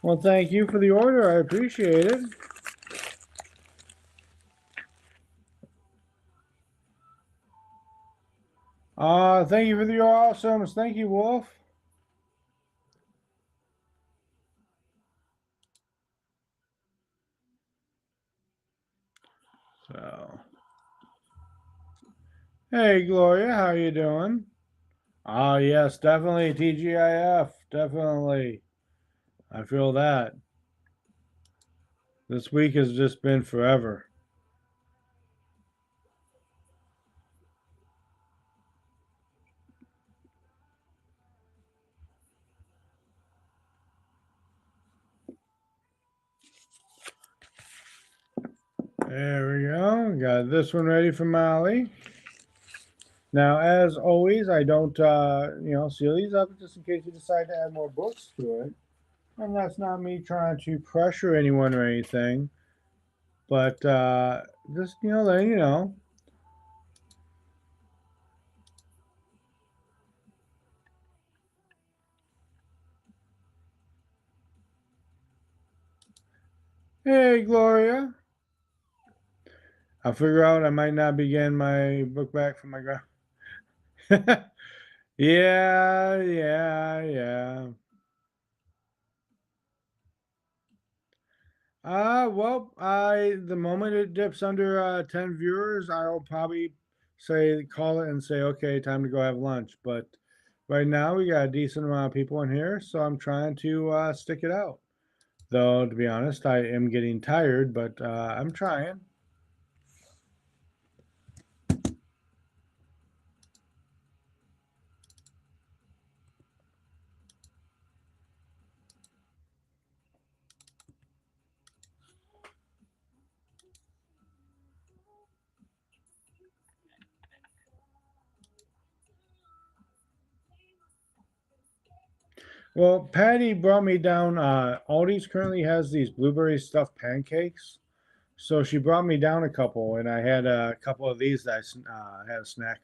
Well, thank you for the order. I appreciate it. Thank you for your awesomes. Thank you, Wolf. So, hey, Gloria, how you doing? Ah, yes, definitely TGIF. Definitely. I feel that. This week has just been forever. There we go. Got this one ready for Molly. Now, as always, I don't, seal these up just in case you decide to add more books to it. And that's not me trying to pressure anyone or anything, but just, letting you know. Hey, Gloria. I'll figure out I might not be getting my book back from my grand. Yeah, yeah, yeah. Well, I the moment it dips under 10 viewers, I'll probably say call it and say, okay, time to go have lunch. But right now we got a decent amount of people in here, so I'm trying to stick it out. Though to be honest, I am getting tired, but I'm trying. Well, Patty brought me down. Aldi's currently has these blueberry stuffed pancakes. So she brought me down a couple, and I had a couple of these that I had a snack.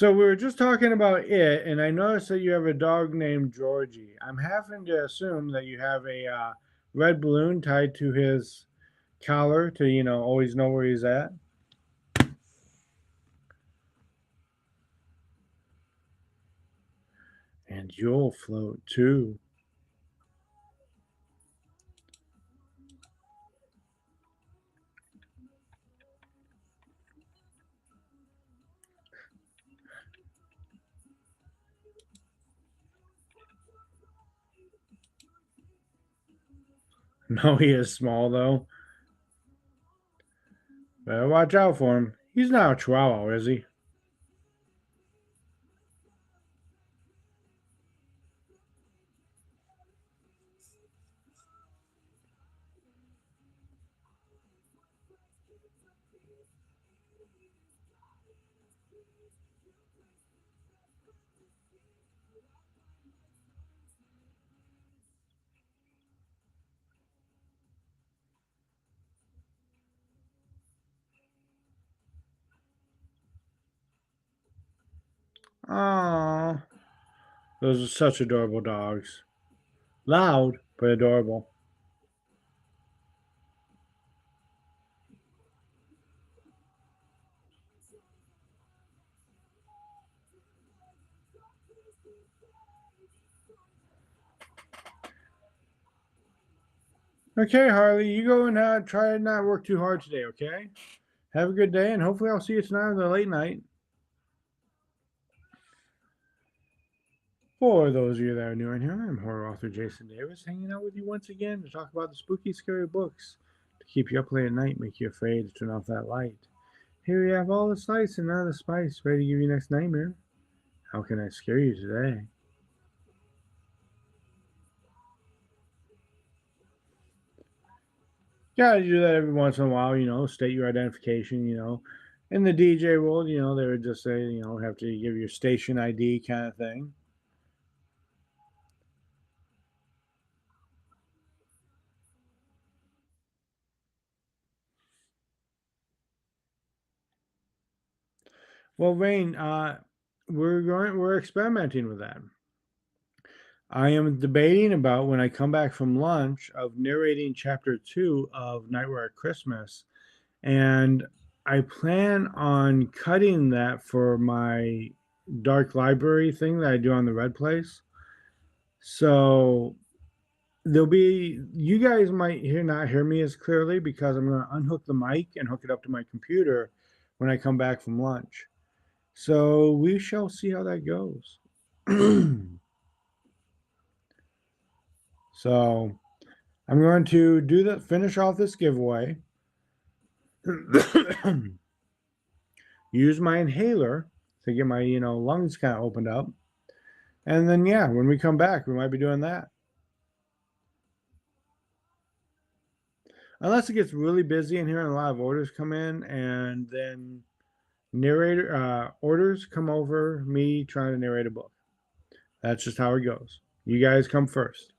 So we were just talking about it, and I noticed that you have a dog named Georgie. I'm having to assume that you have a red balloon tied to his collar to, always know where he's at. And you'll float too. No, he is small though. Better watch out for him. He's not a chihuahua, is he? Aww. Those are such adorable dogs. Loud, but adorable. Okay, Harley, you go and try to not work too hard today, okay? Have a good day, and hopefully I'll see you tonight on the late night. For those of you that are new in here, I'm horror author Jason Davis, hanging out with you once again to talk about the spooky, scary books to keep you up late at night, make you afraid to turn off that light. Here we have all the spice and none of the spice, ready to give you next nightmare. How can I scare you today? Gotta do that every once in a while, state your identification, In the DJ world, they would just say, have to give your station ID kind of thing. Well, Rain, we're experimenting with that. I am debating about when I come back from lunch of narrating chapter 2 of Nightmare at Christmas, and I plan on cutting that for my dark library thing that I do on the Red Place. So there'll be you guys might not hear me as clearly because I'm going to unhook the mic and hook it up to my computer when I come back from lunch. So we shall see how that goes. So I'm going to finish off this giveaway. Use my inhaler to get my lungs kind of opened up, and then when we come back, we might be doing that. Unless it gets really busy in here and a lot of orders come in, and then narrator orders come over me trying to narrate a book. That's just how it goes. You guys come first.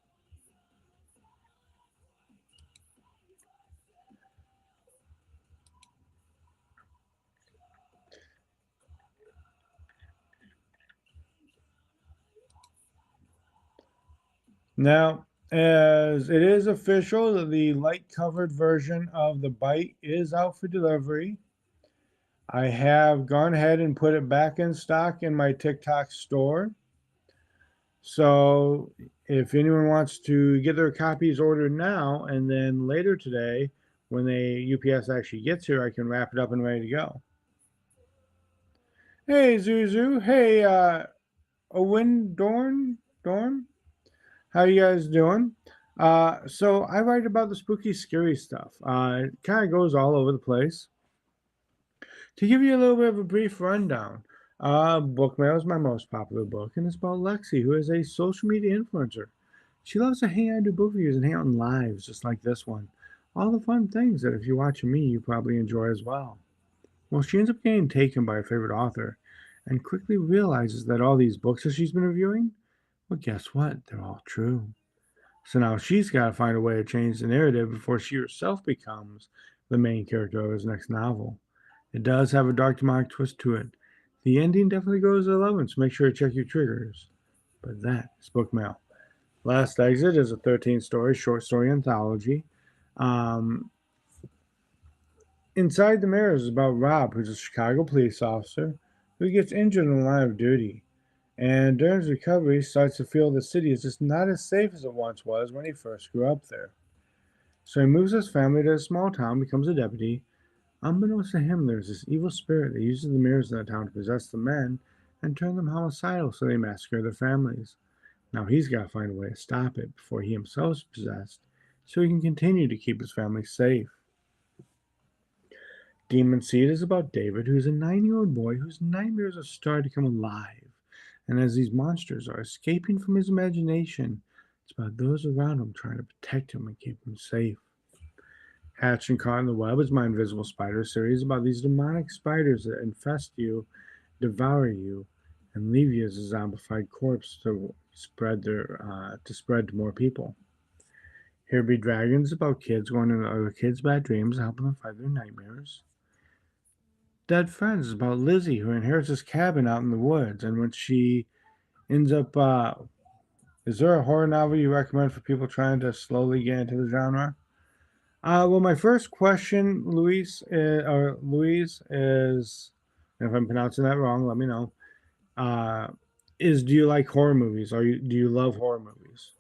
Now, as it is official that the light covered version of the Bite is out for delivery, I have gone ahead and put it back in stock in my TikTok store. So if anyone wants to get their copies ordered now, and then later today, when the UPS actually gets here, I can wrap it up and ready to go. Hey, Zuzu. Hey, Owen Dorn. How you guys doing? So I write about the spooky, scary stuff. It kind of goes all over the place. To give you a little bit of a brief rundown, Bookmail is my most popular book, and it's about Lexi, who is a social media influencer. She loves to hang out and do book reviews and hang out in lives just like this one. All the fun things that if you're watching me, you probably enjoy as well. Well, she ends up getting taken by a favorite author and quickly realizes that all these books that she's been reviewing, well, guess what? They're all true. So now she's got to find a way to change the narrative before she herself becomes the main character of his next novel. It does have a dark demonic twist to it. The ending definitely goes to 11, so make sure to check your triggers. But that is book mail. Last Exit is a 13-story short story anthology. Inside the Mirrors is about Rob, who's a Chicago police officer who gets injured in the line of duty. And during his recovery, he starts to feel the city is just not as safe as it once was when he first grew up there. So he moves his family to a small town, becomes a deputy. Unbeknownst to him, there's this evil spirit that uses the mirrors in the town to possess the men and turn them homicidal so they massacre their families. Now he's got to find a way to stop it before he himself is possessed so he can continue to keep his family safe. Demon Seed is about David, who's a 9-year-old boy whose nightmares are starting to come alive. And as these monsters are escaping from his imagination, it's about those around him trying to protect him and keep him safe. Hatched and Caught in the Web is my Invisible Spider series about these demonic spiders that infest you, devour you, and leave you as a zombified corpse to spread to more people. Here Be Dragons about kids going into other kids' bad dreams and helping them fight their nightmares. Dead Friends is about Lizzie, who inherits this cabin out in the woods, and when she ends up, is there a horror novel you recommend for people trying to slowly get into the genre? Well, my first question, Louise, is, and if I'm pronouncing that wrong, let me know. Uh, is do you like horror movies? Do you love horror movies?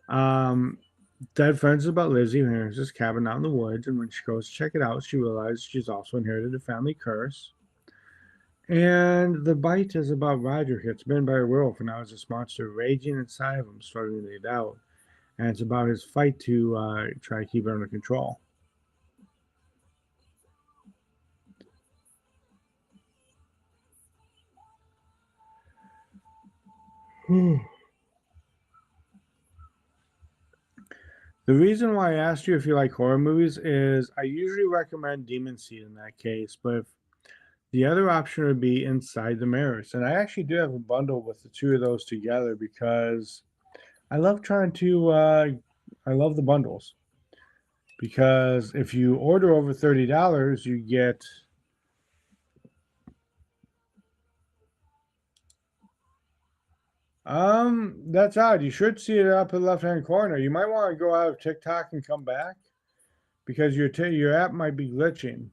Um, Dead Friends is about Lizzie who inherits this cabin out in the woods, and when she goes to check it out, she realizes she's also inherited a family curse. And The Bite is about Roger who gets bitten by a werewolf, and now has this monster raging inside of him, struggling to get out. And it's about his fight to try to keep it under control. The reason why I asked you if you like horror movies is I usually recommend Demon Seed in that case, but if the other option would be Inside the Mirrors. And I actually do have a bundle with the two of those together because I love I love the bundles. Because if you order over $30, you get that's odd. You should see it up in the left-hand corner. You might want to go out of TikTok and come back because your app might be glitching.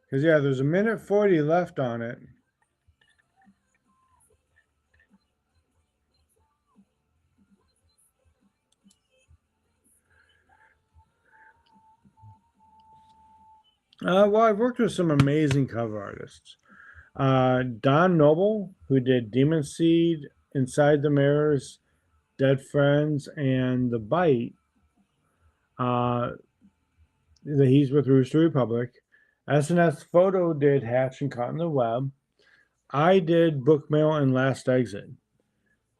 Because yeah, there's a minute 40 left on it. Well, I've worked with some amazing cover artists. Don Noble, who did Demon Seed, Inside the Mirrors, Dead Friends, and The Bite. He's with Rooster Republic. SNS Photo did Hatch and Caught in the Web. I did Bookmail and Last Exit.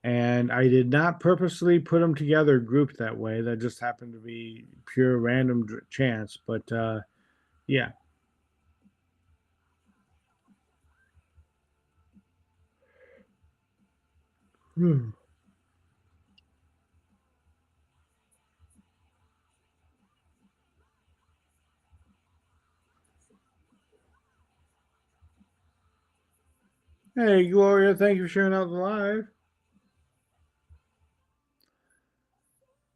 And I did not purposely put them together grouped that way. That just happened to be pure random chance. But yeah. Hey, Gloria, thank you for sharing out the live.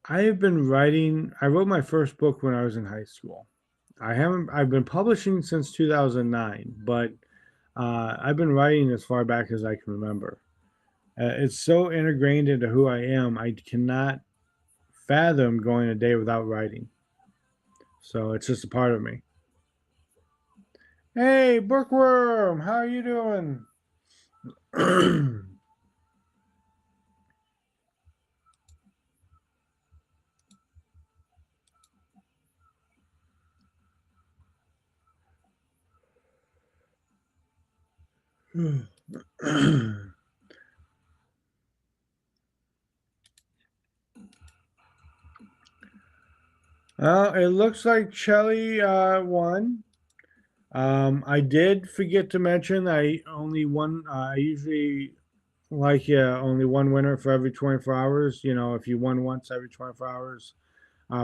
I have been writing. I wrote my first book when I was in high school. I've been publishing since 2009, but I've been writing as far back as I can remember. It's so ingrained into who I am, I cannot fathom going a day without writing. So it's just a part of me. Hey, Bookworm, how are you doing? It looks like Shelly won. I did forget to mention I only won. I usually like only one winner for every 24 hours. You know, if you won once every 24 hours,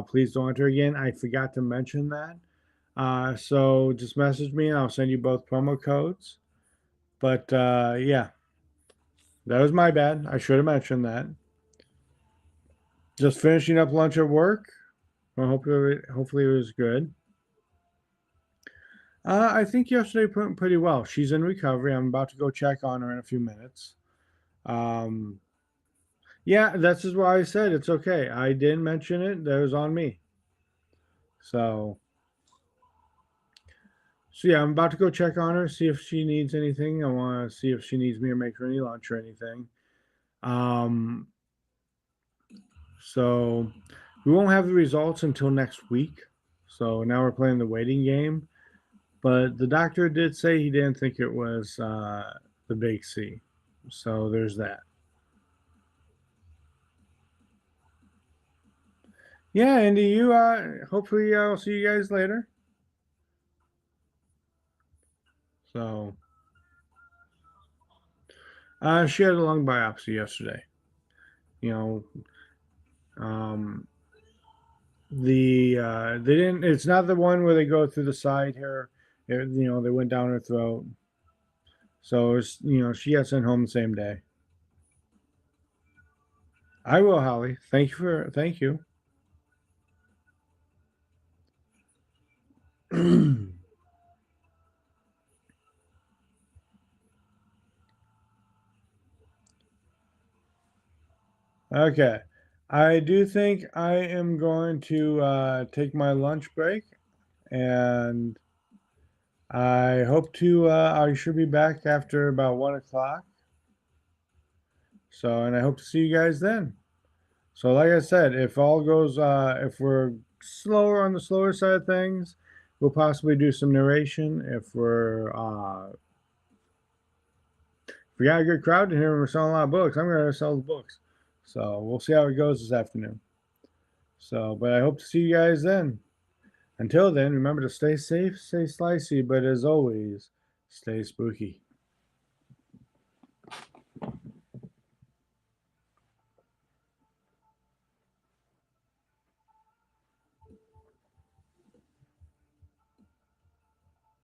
please don't enter again. I forgot to mention that. So just message me and I'll send you both promo codes. But yeah, that was my bad. I should have mentioned that. Just finishing up lunch at work. Well, hopefully it was good. I think yesterday went pretty well. She's in recovery. I'm about to go check on her in a few minutes. Um, yeah, that's just why I said it's okay. I didn't mention it. That was on me. So, so yeah, I'm about to go check on her, see if she needs anything. I want to see if she needs me to make her any lunch or anything. Um, so we won't have the results until next week. So now we're playing the waiting game. But the doctor did say he didn't think it was the big C. So there's that. Yeah, Andy, you hopefully I'll see you guys later. So she had a lung biopsy yesterday. You know, um, they didn't. It's not the one where they go through the side here. You know, they went down her throat. So it's, you know, she got sent home the same day. I will, Holly. Thank you. Okay. I do think I am going to take my lunch break, and I hope to. I should be back after about 1 o'clock. So, and I hope to see you guys then. So, like I said, if all goes, if we're slower on the slower side of things, we'll possibly do some narration. If we got a good crowd in here and we're selling a lot of books, I'm going to sell the books. So we'll see how it goes this afternoon. So, but I hope to see you guys then. Until then, remember to stay safe, stay slicey, but as always, stay spooky.